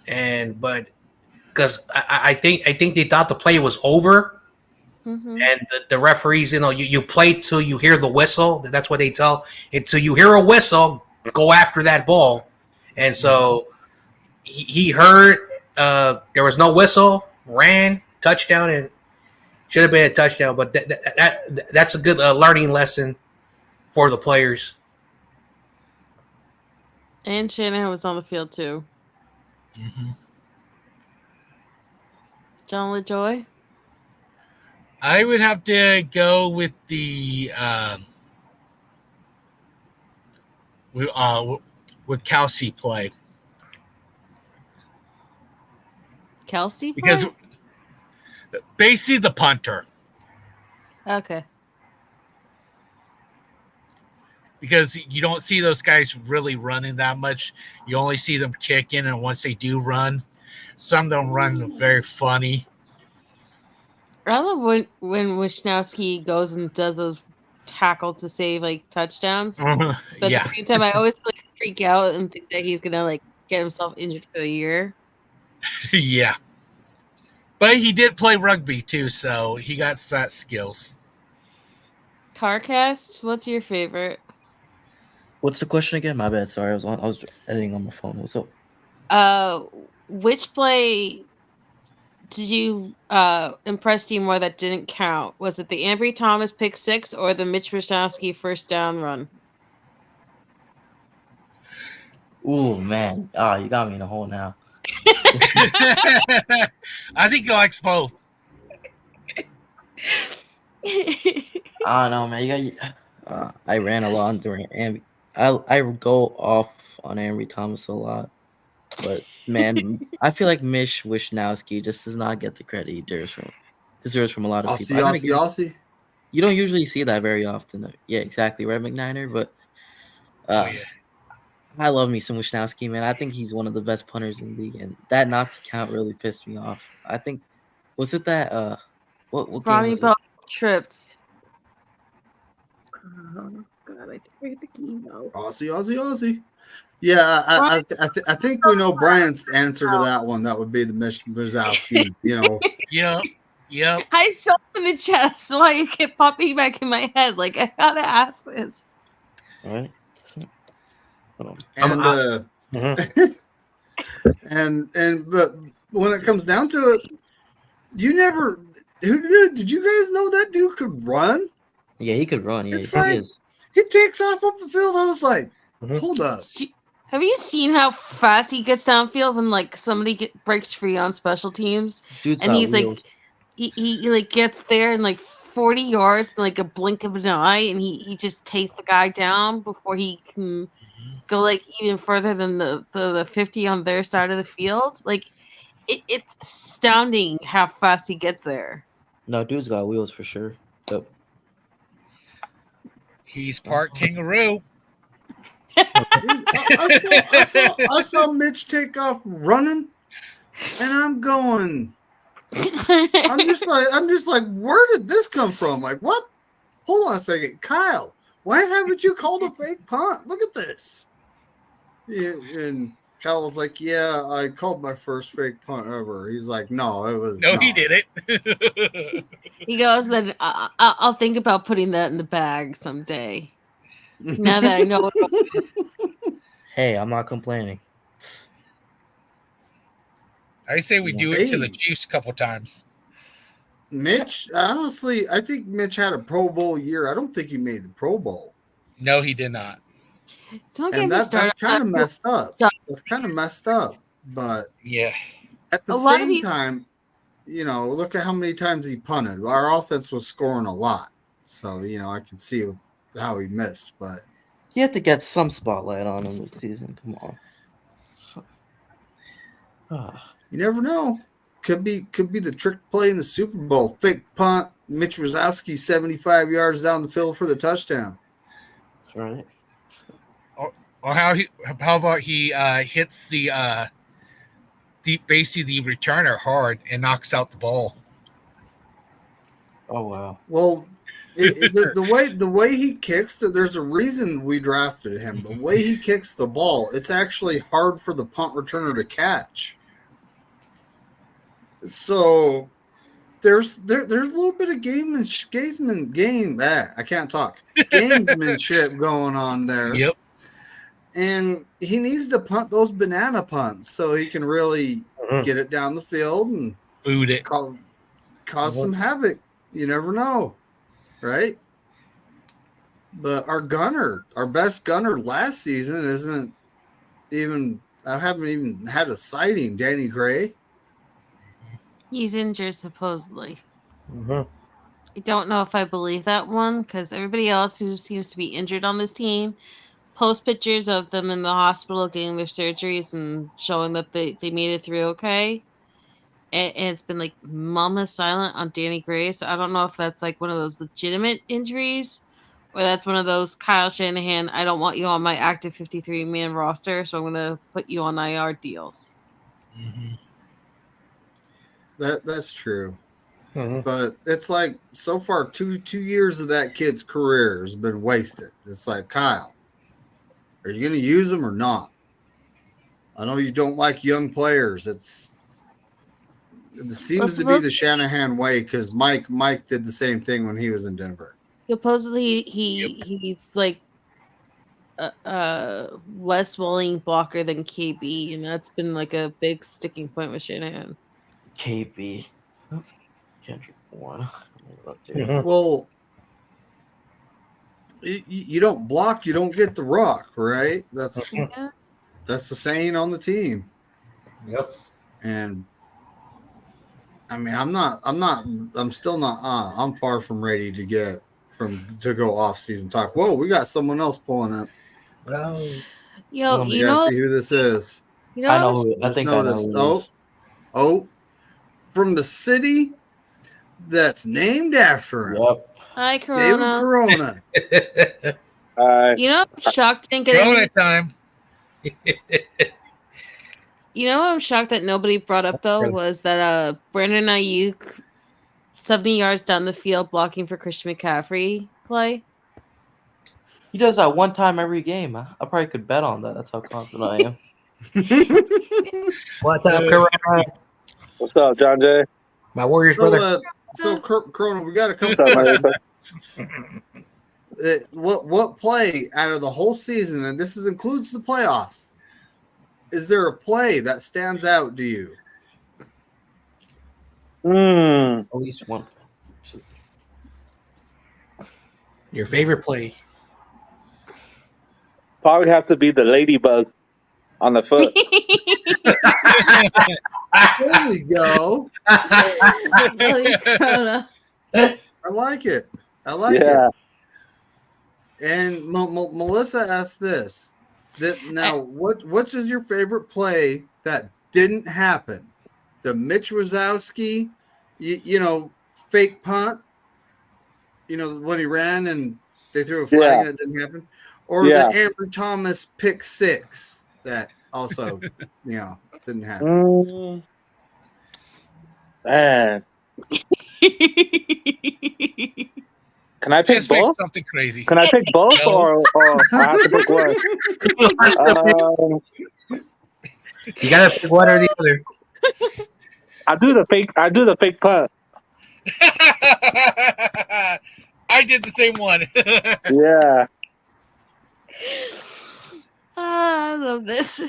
but because I think they thought the play was over, and the referees, you play till you hear the whistle. That's what they tell. Until you hear a whistle, go after that ball. And so he heard there was no whistle, ran, touchdown, and should have been a touchdown. But that's a good learning lesson for the players. And Shanahan was on the field too. Mm-hmm. John LaJoy? I would have to go with the with Kelsey play. Kelsey play? Because basically the punter. Okay. Because you don't see those guys really running that much. You only see them kicking, and once they do run, some of them run very funny. I love when Wisnowski goes and does those tackles to save like touchdowns. But Yeah. at the same time, I always like freak out and think that he's gonna like get himself injured for the year. Yeah. But he did play rugby too, so he got that skills. Carcast, what's your favorite? What's the question again? My bad. Sorry, I was editing on my phone. What's up? Which play did you impress you more that didn't count? Was it the Ambry Thomas pick 6 or the Mitch Wisnowski first down run? Ooh, man. You got me in a hole now. I think he likes both. I don't know, man. I ran a lot during Ambry. I go off on Ambry Thomas a lot, but man, I feel like Mitch Wisnowski just does not get the credit he deserves from a lot of people. Aussie. You don't usually see that very often. Yeah, exactly, right, McNiner? But Yeah. I love me some Wisnowski, man. I think he's one of the best punters in the league, and that not to count really pissed me off. I think was it that what Ronnie game was Bell tripped. Oh God, I think the game though. Aussie. Yeah, I think we know Brian's answer to that one. That would be the Mitch Wisnowski. Yep. I saw in the chat, that's why it kept popping back in my head. Like I gotta ask this. All right. And but when it comes down to it, did you guys know that dude could run? Yeah, he could run. Yeah, it's like he takes off up the field. I was like, hold up. Have you seen how fast he gets downfield when like somebody breaks free on special teams? Dude's and he's wheels. Like he like gets there in like 40 yards in like a blink of an eye, and he just takes the guy down before he can go like even further than the 50 on their side of the field. Like it's astounding how fast he gets there. No, dude's got wheels for sure. Yep. He's part kangaroo. I saw Mitch take off running, and I'm going. I'm just like, where did this come from? Like, what? Hold on a second, Kyle. Why haven't you called a fake punt? Look at this. Yeah, and Kyle was like, "Yeah, I called my first fake punt ever." He's like, "No, it was no, he did it." He goes, "Then I'll think about putting that in the bag someday." Now that I know. Hey, I'm not complaining. I say we do it to the Chiefs a couple times. Mitch, honestly, I think Mitch had a Pro Bowl year. I don't think he made the Pro Bowl. No, he did not. Don't get me started. That's kind of messed up. That's kind of messed up. But yeah, at the same time, look at how many times he punted. Our offense was scoring a lot. So, I can see how he missed. But he had to get some spotlight on him this season. Come on. You never know. Could be the trick play in the Super Bowl. Fake punt. Mitch Wisnowski 75 yards down the field for the touchdown. That's right. Or how about he hits the basically the returner hard and knocks out the ball. Oh wow. Well, The way he kicks, there's a reason we drafted him. The way he kicks the ball, it's actually hard for the punt returner to catch. So there's a little bit of gamesmanship going on there. Yep. And he needs to punt those banana punts so he can really get it down the field and boot it, cause some havoc. You never know, right? But our best gunner last season isn't even. I haven't even had a sighting. Danny Gray. He's injured supposedly. Mm-hmm. I don't know if I believe that one because everybody else who seems to be injured on this team post pictures of them in the hospital getting their surgeries and showing that they made it through okay. And it's been like mama silent on Danny Gray. So I don't know if that's like one of those legitimate injuries or that's one of those Kyle Shanahan, I don't want you on my active 53-man roster, so I'm going to put you on IR deals. Mm-hmm. That's true. Mm-hmm. But it's like so far 2 years of that kid's career has been wasted. It's like, Kyle, are you going to use them or not? I know you don't like young players. It seems to be the Shanahan way because Mike did the same thing when he was in Denver. Supposedly he's like a less willing blocker than KB, and that's been like a big sticking point with Shanahan. KB. Kendrick Bourne. Well, you don't block, you don't get the rock, right? That's the saying on the team. Yep. And I mean, I'm far from ready to go off season talk. Whoa, we got someone else pulling up. Yo, you know, see who this is. You know, I know who. I think I know who it is. Oh, from the city that's named after him. Yep. Hi, Corona. Corona. You know, I'm shocked didn't get Corona time. You know, I'm shocked that nobody brought up though was that Brandon Ayuk 70 yards down the field blocking for Christian McCaffrey play. He does that one time every game. I probably could bet on that. That's how confident I am. What's up, Corona? What's up, John Jay? My Warriors brother. Corona, we got a couple questions. What play out of the whole season, and this includes the playoffs, is there a play that stands out to you? At least one. Your favorite play? Probably have to be the ladybug on the foot. There we go. I like it. It. And Melissa asked this. What's your favorite play that didn't happen? The Mitch Wazowski, fake punt, when he ran and they threw a flag and it didn't happen? Or the Andrew Thomas pick six that also, didn't happen. Man. Can I pick both? Something crazy. Can I pick both or I have to pick one? You gotta pick one or the other. I do the fake punt. I did the same one. Yeah. I love this.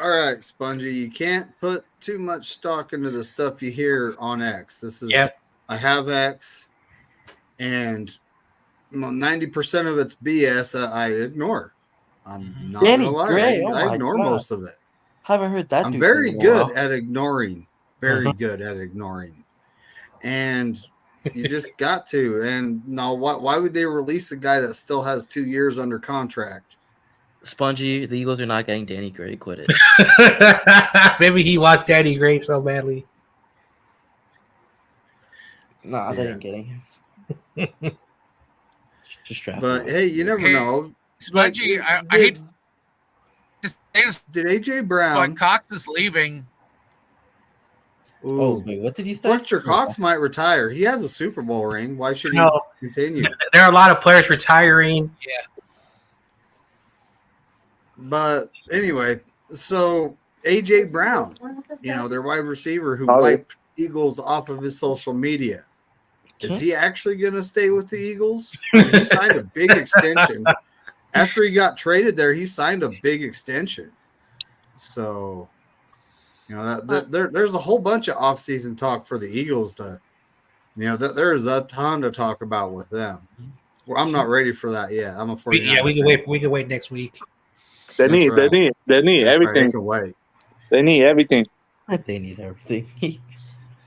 All right, Spongy, you can't put too much stock into the stuff you hear on X. This is I have X, and 90% of it's BS I ignore. I'm not Danny gonna lie. Gray, I ignore most of it. Haven't heard that. I'm very good at ignoring. Very good at ignoring. And you just got to. And now, why would they release a guy that still has 2 years under contract? Spongy, the Eagles are not getting Danny Gray. Quit it. Maybe he wants Danny Gray so badly. Nah, they ain't getting him. Just draft. But hey, you never know. Spongy, I hate to say this. Did AJ Brown? But Cox is leaving. Ooh. Oh, wait, what did you say? Fletcher Cox might retire. He has a Super Bowl ring. Why should he continue? There are a lot of players retiring. Yeah. But anyway, so A.J. Brown, their wide receiver who wiped Eagles off of his social media. Is he actually going to stay with the Eagles? He signed a big extension. After he got traded there, he signed a big extension. So, there's a whole bunch of offseason talk for the Eagles there's a ton to talk about with them. Well, I'm not ready for that yet. I'm a 49er we can wait. We can wait next week. They need everything. Right. They can wait. They need everything. They need everything.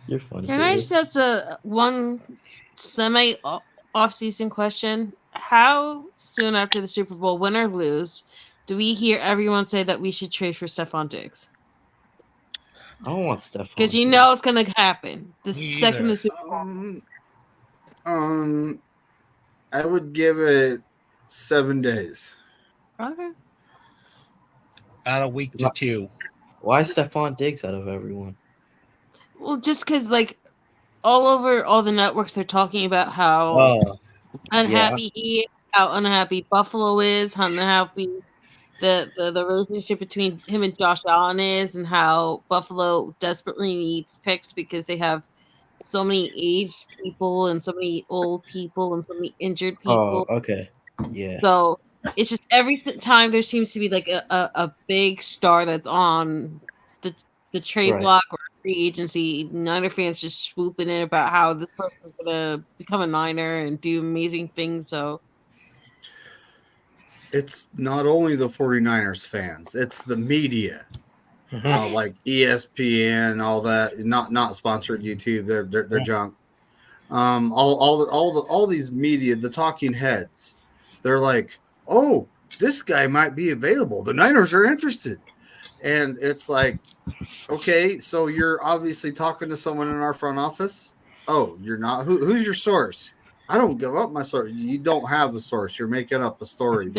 You're funny. Can I just ask one semi off-season question? How soon after the Super Bowl, win or lose, do we hear everyone say that we should trade for Stephon Diggs? I don't want Stephon. Because it's going to happen the second the Super Bowl. I would give it 7 days. Okay. About a week to 2. Why Stephon Diggs out of everyone? Well, just because, all over all the networks, they're talking about how unhappy he is, how unhappy Buffalo is, how unhappy the relationship between him and Josh Allen is, and how Buffalo desperately needs picks because they have so many aged people and so many old people and so many injured people. Oh, okay. Yeah. So it's just every time there seems to be a big star that's on the trade block or free agency, Niner fans just swooping in about how this person's gonna become a Niner and do amazing things. So it's not only the 49ers fans, it's the media. Like ESPN, all that, not sponsored YouTube, they're junk. All these media, the talking heads, they're like, oh, this guy might be available. The Niners are interested. And it's like, okay, so you're obviously talking to someone in our front office. Oh, you're not. Who's your source? I don't give up my source. You don't have the source. You're making up a story.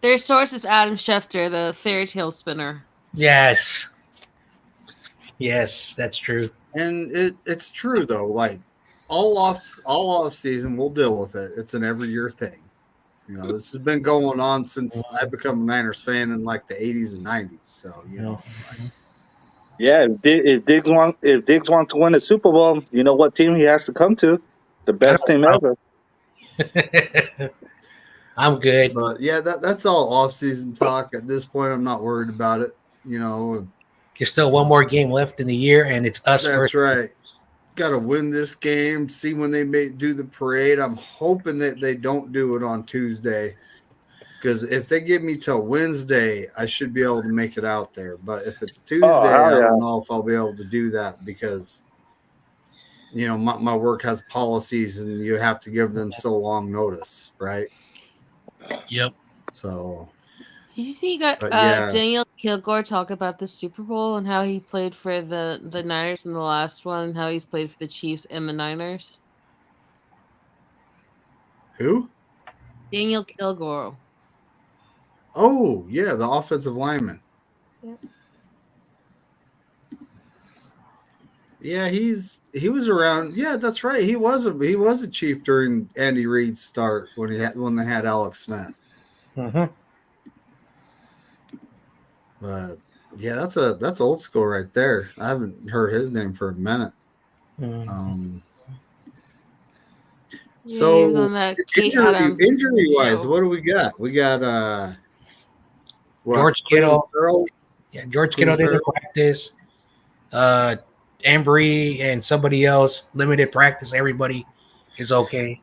Their source is Adam Schefter, the fairy tale spinner. Yes, that's true. And it's true though. Like all off season, we'll deal with it. It's an every year thing. This has been going on since I become a Niners fan in the 80s and 90s. So Yeah, if Diggs wants to win a Super Bowl, you know what team he has to come to? The best team ever. I'm good. But yeah, that's all off-season talk. At this point, I'm not worried about it. There's still one more game left in the year, and it's us. That's right. Got to win this game. See when they may do the parade. I'm hoping that they don't do it on Tuesday, because if they give me till Wednesday, I should be able to make it out there. But if it's Tuesday, I don't know if I'll be able to do that because my work has policies and you have to give them so long notice, right? Yep. So. Did you see Daniel Kilgore talk about the Super Bowl and how he played for the Niners in the last one and how he's played for the Chiefs and the Niners? Who? Daniel Kilgore. Oh, yeah, the offensive lineman. Yep. Yeah, he was around. Yeah, that's right. He was a Chief during Andy Reid's start when they had Alex Smith. But yeah, that's old school right there. I haven't heard his name for a minute. So injury wise, what do we got? We got George Kittle. Yeah, George Kittle didn't practice. Embry and somebody else limited practice. Everybody is okay.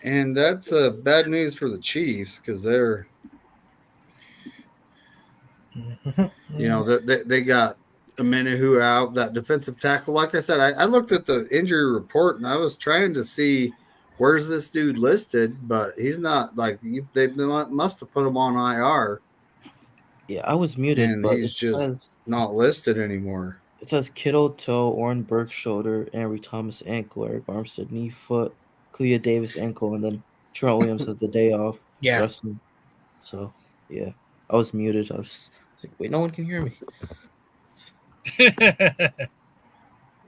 And that's bad news for the Chiefs because they're, they got Amenahu out, that defensive tackle. Like I said, I looked at the injury report and I was trying to see where's this dude listed, but he's not. They must have put him on IR. Yeah, I was muted, and but he's just not listed anymore. It says Kittle toe, Orrin Burke shoulder, Ambry Thomas ankle, Eric Armstead knee foot, Clea Davis ankle, and then Trent Williams has the day off. Yeah. Wrestling. So yeah, I was muted. I was like, wait, no one can hear me.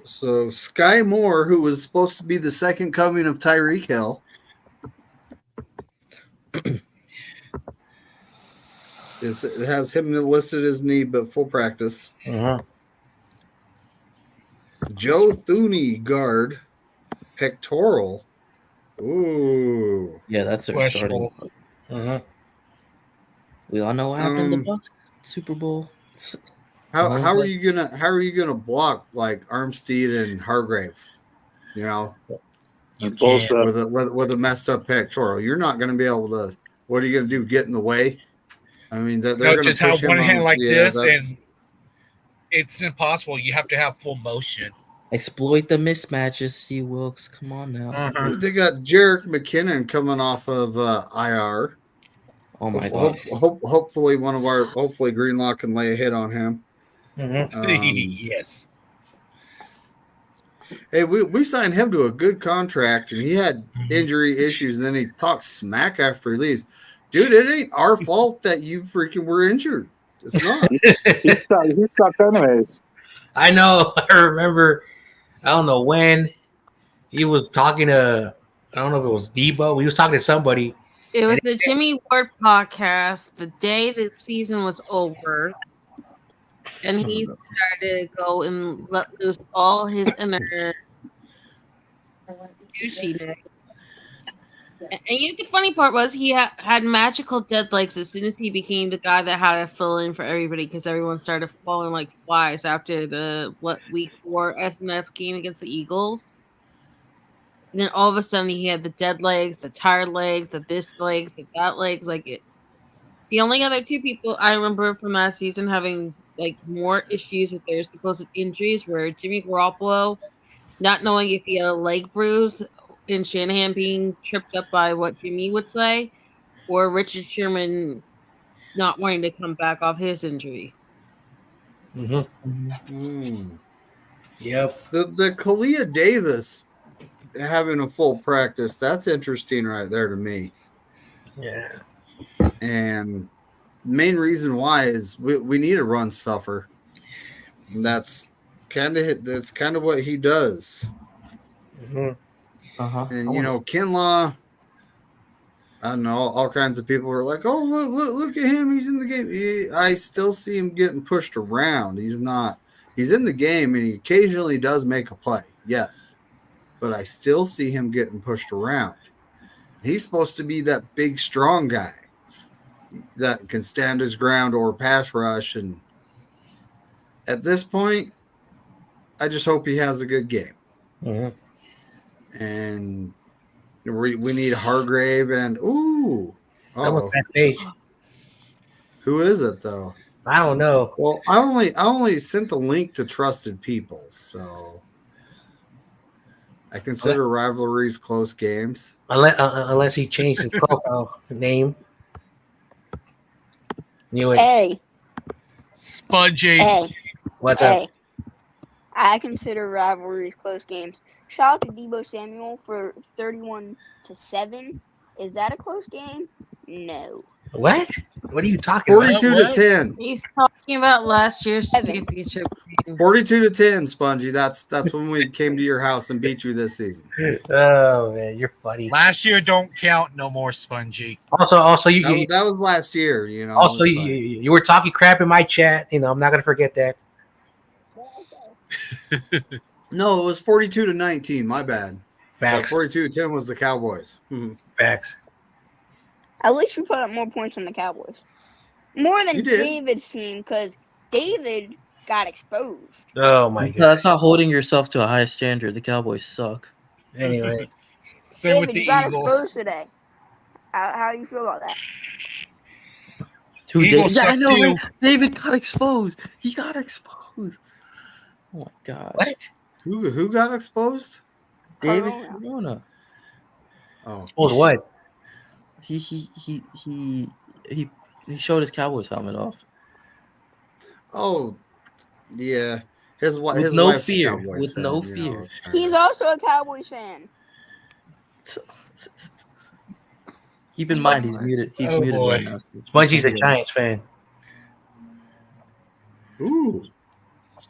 So Sky Moore, who was supposed to be the second coming of Tyreek Hill, it has him listed as knee, but full practice. Joe Thuney, guard, pectoral. Ooh, Yeah, that's their starting. We all know what happened in the Bucs Super Bowl. How are you gonna block like Armstead and Hargrave? You know, You can't. with a messed up pectoral. You're not gonna be able to. What are you gonna do? Get in the way? I mean, they're gonna just push have him one on, hand like this, that's- and it's impossible. You have to have full motion. Exploit the mismatches, C. Wilkes. Come on now. They got Jarek McKinnon coming off of IR. Oh my god! Hopefully, hopefully Greenlaw can lay a hit on him. Yes. Hey, we signed him to a good contract, and he had injury issues, and then he talks smack after he leaves. Dude, it ain't our fault that you freaking were injured. It's not. He sucked anyways. I know. I remember. I don't know when he was talking to. I don't know if it was Debo. He was talking to somebody. It was the Jimmy Ward podcast the day the season was over, and he started to go and let loose all his inner douchiness. And you know, the funny part was he had magical dead legs as soon as he became the guy that had to fill in for everybody because everyone started falling like flies after the week 4 SNF game against the Eagles. And then all of a sudden he had the dead legs, the tired legs, the this legs, the that legs. Like it. The only other 2 people I remember from that season having like more issues with their supposed injuries were Jimmy Garoppolo, not knowing if he had a leg bruise, and Shanahan being tripped up by what Jimmy would say, or Richard Sherman not wanting to come back off his injury. Yep. The Kalia Davis having a full practice, that's interesting right there to me. Yeah. And main reason why is we need a run stuffer. And that's kind of what he does. And you know, Kinlaw, I don't know, all kinds of people are like, oh, look at him, he's in the game. I still see him getting pushed around. He's in the game, and he occasionally does make a play, yes, but I still see him getting pushed around. He's supposed to be that big strong guy that can stand his ground or pass rush, and at this point I just hope he has a good game. And we need Hargrave and someone backstage. Who is it though? I don't know. Well, I only sent the link to trusted people, so I consider rivalries close games. Unless he changed his profile name. Knew it. Hey, Spongy. What's up? I consider rivalries close games. Shout out to Debo Samuel for 31-7. Is that a close game? No. What? What are you talking about? 42-10. He's talking about last year's championship game. 42-10, Spongy. That's when we came to your house and beat you this season. Oh man, you're funny. Last year don't count no more, Spongy. Also, that was last year. You know. Also, you were talking crap in my chat. You know, I'm not gonna forget that. No, it was 42-19. My bad. Facts. 42-10 was the Cowboys. Facts. At least you put up more points than the Cowboys. More than You did. David's team, because David got exposed. Oh my god. That's not holding yourself to a high standard. The Cowboys suck. Anyway, Same David, with the you got Eagles. exposed today. How do you feel about that? Eagles Yeah, I suck know. too. Right? David got exposed. He got exposed. Oh my god. what? Who got exposed? David Corona. Corona. Oh, Oh, what? He showed his Cowboys helmet off. Oh, yeah. His With no wife's a fear. Cowboys With fan, no you know, fear. it's kinda- He's also a Cowboys fan. Keep in mind he's muted. He's Oh, muted boy. right now. Spongy's a Giants fan. Ooh.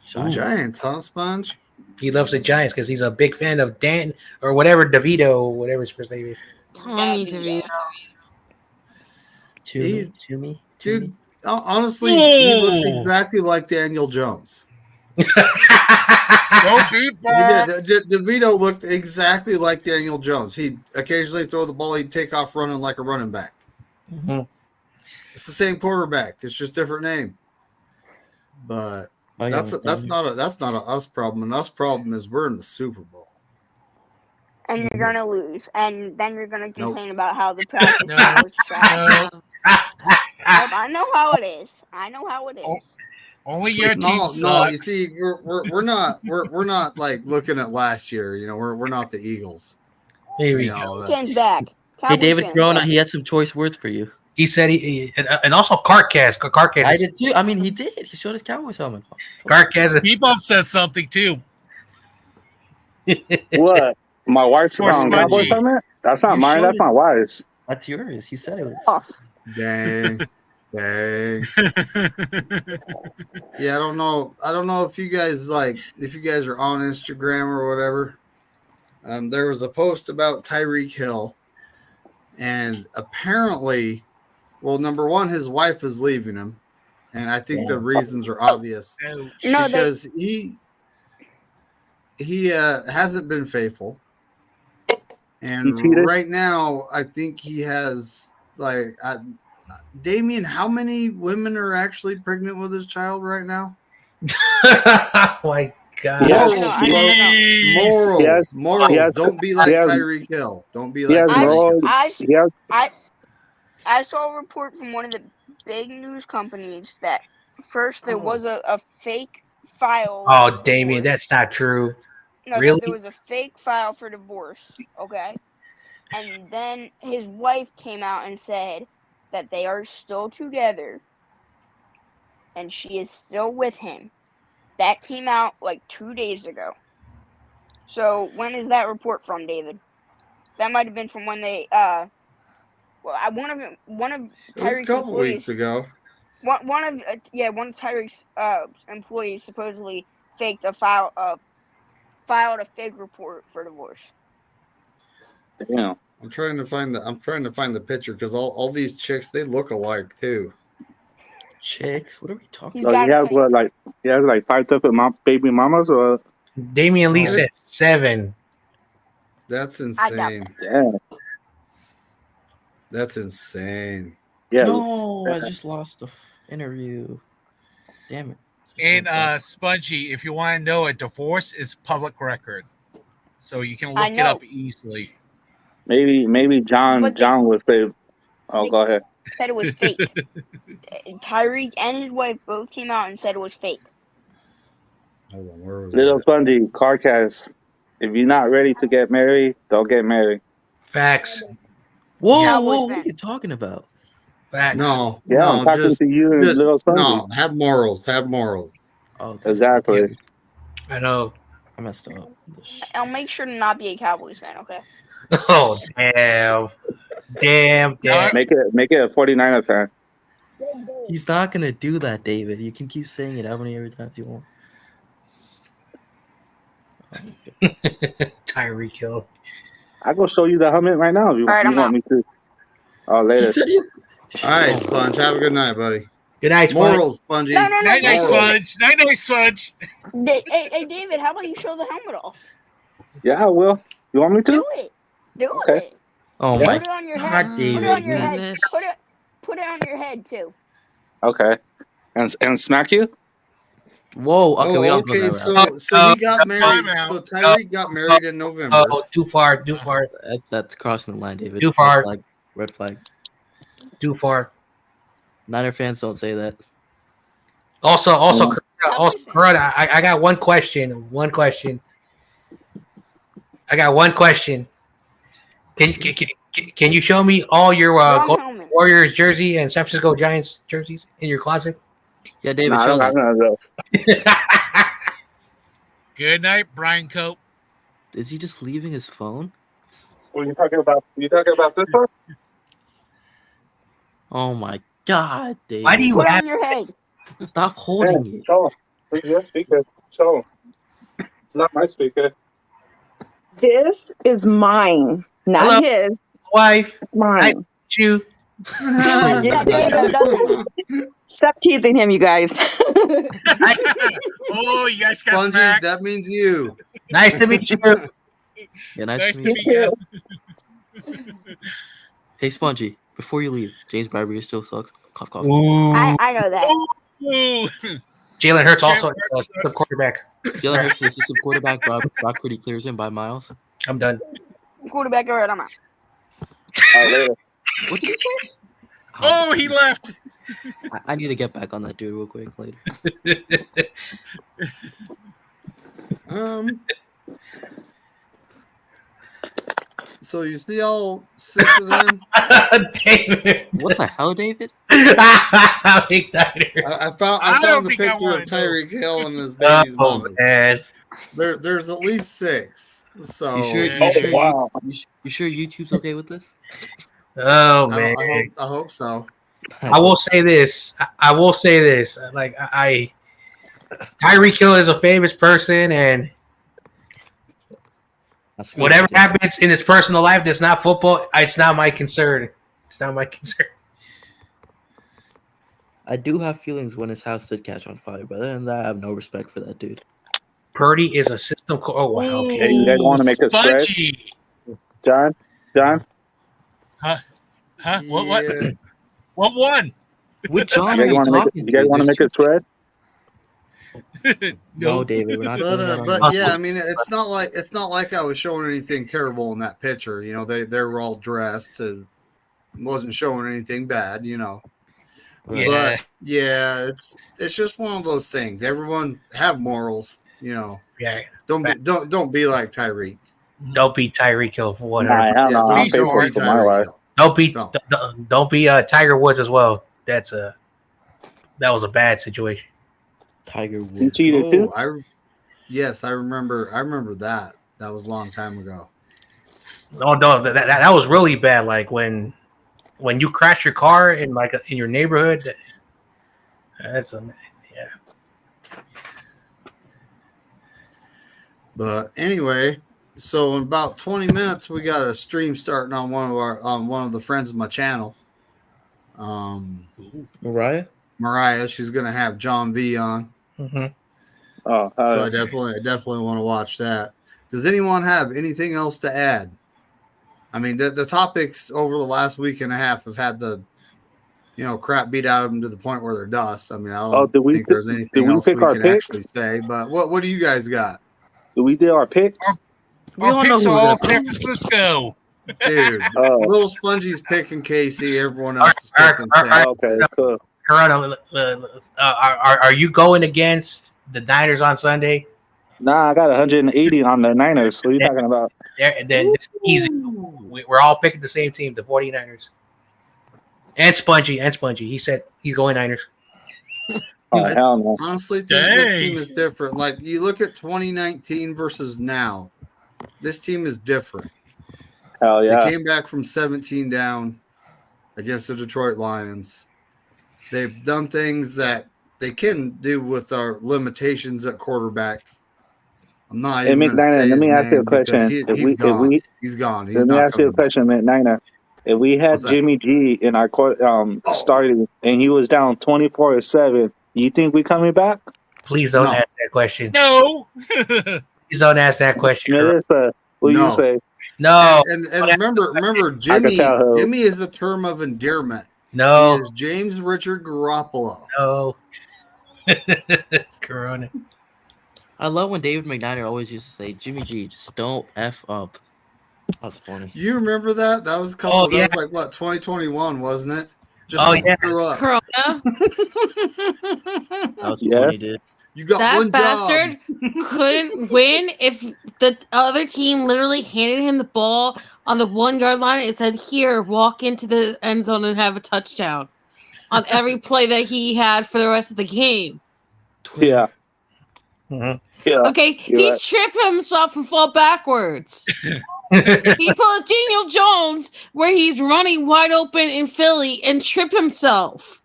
Giants. Giants, huh, Sponge? He loves the Giants because he's a big fan of Dan or whatever DeVito, whatever his first name is. Tommy DeVito. Dude, honestly, he looked exactly like Daniel Jones. Go people! DeVito looked exactly like Daniel Jones. He'd occasionally throw the ball, he'd take off running like a running back. Mm-hmm. It's the same quarterback. It's just different name. But that's not a us problem. An us problem is we're in the Super Bowl. And you're gonna lose. And then you're gonna complain about how the practice was trash. I know how it is. Only your team sucks. No, you see, we're not like looking at last year. You know, we're not the Eagles. Here we go. Ken's back. Hey, David Corona, he had some choice words for you. He said and also Carcast. I did too. I mean, he did. He showed his Cowboys helmet. Carcast. Bebop says something too. What? My wife's Cowboys helmet? That's not mine. That's my wife's. That's yours. You said it was. Dang. Yeah, I don't know if you guys are on Instagram or whatever. There was a post about Tyreek Hill, and apparently, well, number one, his wife is leaving him, and I think the reasons are obvious because he hasn't been faithful, and right now I think he has Damien, how many women are actually pregnant with his child right now? Oh my God. Morals. Don't be like Tyreek Hill. Don't be like I saw a report from one of the big news companies that first there was a fake file. Oh, Damien, that's not true. No, really? There was a fake file for divorce, okay? And then his wife came out and said that they are still together and she is still with him. That came out like 2 days ago. So when is that report from, David? That might have been from when they one of Tyreek's couple weeks ago. One of Tyreek's employees supposedly filed a fake report for divorce. Yeah. I'm trying to find the picture because all these chicks, they look alike too. Chicks? What are we talking about? He has like 5 different baby mamas, or Damien Lee said 7. That's insane. Damn. That's insane. Yeah. No, I just lost the interview. Damn it. And Spongy, if you want to know, a divorce is public record, so you can look it up easily. Maybe John would say, "Oh, go ahead." Said it was fake. Tyreek and his wife both came out and said it was fake. Hold on, where was Little Spongy, Carcast. If you're not ready to get married, don't get married. Facts. Whoa, what are you talking about? Facts. No, I'm talking to you and Little Spongy. No, have morals. Oh, okay. Exactly. I know. I messed up. I'll make sure to not be a Cowboys fan, okay? Oh, damn. Make it a 49er fan. He's not gonna do that, David. You can keep saying it how many every times you want. Tyreek Hill. I go show you the helmet right now if you want me to. Oh, later. All right, Sponge. Have a good night, buddy. Good night, Sponge. Spongy. No. Night, Sponge. Night, Sponge. Hey, David, how about you show the helmet off? Yeah, I will. You want me to? Do it. Okay. Oh Put my it on your God, head. David. Put it on your head. Put it on your head too. Okay. And smack you? Whoa. Okay, we don't go that route. So he got married. So Tyreek got married in November. Oh, too far. That's crossing the line, David. Too far. Red flag. Too far. Niner fans don't say that. Also, Corona, I got one question. I got one question. Can you show me all your Warriors jersey and San Francisco Giants jerseys in your closet? Yeah, David. I don't know those. Good night, Brian Cope. Is he just leaving his phone? What are you talking about? You talking about this one? Oh my God, David. Why do you Put it have on your head? Stop holding it. Show him. Where's your speaker? Show him. It's not my speaker. This is mine, not Hello, his. wife. Mine. You. Stop teasing him, you guys. Oh, you guys got Spongy, smacked. that means you. Nice to meet you. Yeah, Nice to to meet meet you. you. Hey, Spongy, before you leave, James Bradbury still sucks. Cough, cough. I know that. Ooh. Jalen Hurts also a quarterback. Jalen Hurts is assistant quarterback. Brock Purdy clears him by miles. I'm done. Quarterback, all right, I'm out. Later. What did you say? Oh, he left. I need to get back on that dude real quick later. So you see all 6 of them? David. What the hell, David? Big Diner. I found don't the think I picture wanna of Tyreek Hill and his baby's Oh, mom. man. There's at least 6. So You sure? Oh, wow. You sure YouTube's okay with this? Oh, man. I hope so. I will say this. I will say this. Like Tyreek Hill is a famous person, and whatever happens in his personal life that's not football, it's not my concern. It's not my concern. I do have feelings when his house did catch on fire, but other than that, I have no respect for that dude. Purdy is a system. Oh wow. Okay. Hey, you guys want to make a spread? Spongy. John? Huh? What? Yeah. What one? What John You are guys you want to make talking you guys to? want to make a spread? No, David, we're not doing that. But yeah, I mean, it's not like I was showing anything terrible in that picture. You know, they were all dressed and wasn't showing anything bad. You know, Yeah. but yeah, it's just one of those things. Everyone have morals. You know, Yeah. don't be like Tyreek. Don't be Tyreek Hill for whatever. Nah, hell no. I'll please pay don't for be it for my Tyreek wife. Hill. Don't be Tiger Woods as well. That was a bad situation. Tiger Woods. You cheated too? Yes, I remember that. That was a long time ago. No, that was really bad. Like when you crash your car in in your neighborhood. Yeah. But anyway, so in about 20 minutes, we got a stream starting on one of the friends of my channel. Mariah, she's gonna have John V on. Mm-hmm. Oh, So I definitely want to watch that. Does anyone have anything else to add? I mean, the topics over the last week and a half have had the, crap beat out of them to the point where they're dust. I mean, I don't think there's anything else we can actually say. But what do you guys got? Do we do our picks? We all know Picks who are all that's San Francisco. Dude, Little Spongy's picking KC. Everyone else is picking Okay, that's cool. Corona, are you going against the Niners on Sunday? Nah, I got 180 on the Niners. What are you talking about? Then it's easy. We're all picking the same team, the 49ers. And Spongy. He said he's going Niners. Oh, hell no. Honestly, think this team is different. Like, you look at 2019 versus now. This team is different. Hell yeah. They came back from 17 down against the Detroit Lions. They've done things that they can do with our limitations at quarterback. I'm not even going to say let me his ask you a name because question. He's gone. Let me ask you a question, McNiner. If we had Jimmy G in our starting and he was down 24-7, you think we coming back? Please don't ask that question. No. Please don't ask that question. Melissa, what do you say? No. And remember, Jimmy is a term of endearment. No. He is James Richard Garoppolo. No. Corona. I love when David McNiner always used to say, Jimmy G, just don't F up. That's funny. You remember that? That was that was like, what, 2021, wasn't it? Just screw up. Corona. That was funny, dude. You got that one bastard couldn't win if the other team literally handed him the ball on the 1 yard line and said, "Here, walk into the end zone and have a touchdown." On every play that he had for the rest of the game. Yeah. Mm-hmm. Yeah. Okay, he tripped himself and fall backwards. He pulled Daniel Jones where he's running wide open in Philly and trip himself.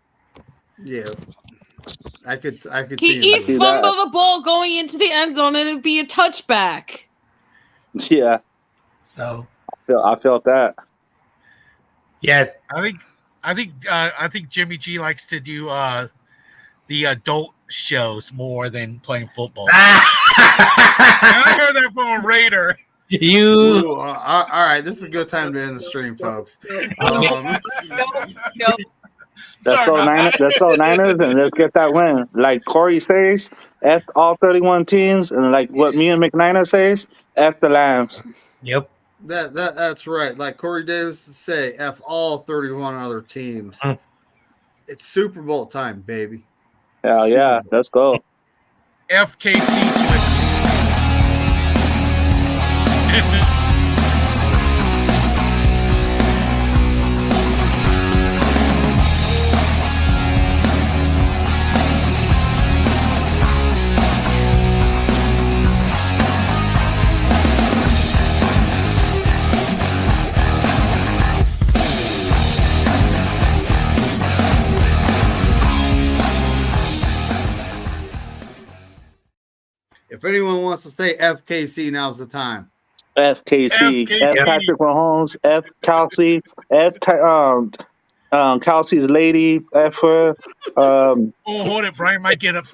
Yeah. I could see He'd him. fumble the ball going into the end zone, and it'd be a touchback. Yeah. So I felt that. Yeah, I think Jimmy G likes to do the adult shows more than playing football. I heard that from a Raider. Ooh, all right, this is a good time to end the stream, folks. Nope. Let's go Niners. Let's go Niners, and let's get that win. Like Korey says, F all 31 teams, and like what me and McNiner says, F the Lambs. Yep. That's right. Like Corey Davis say, F all 31 other teams. It's Super Bowl time, baby. Hell yeah, let's go. FKC. If anyone wants to stay FKC, now's the time. FKC. F Patrick Mahomes. F Kelsey. F Kelsey's lady. F her. Oh, hold it. Brian might get upset.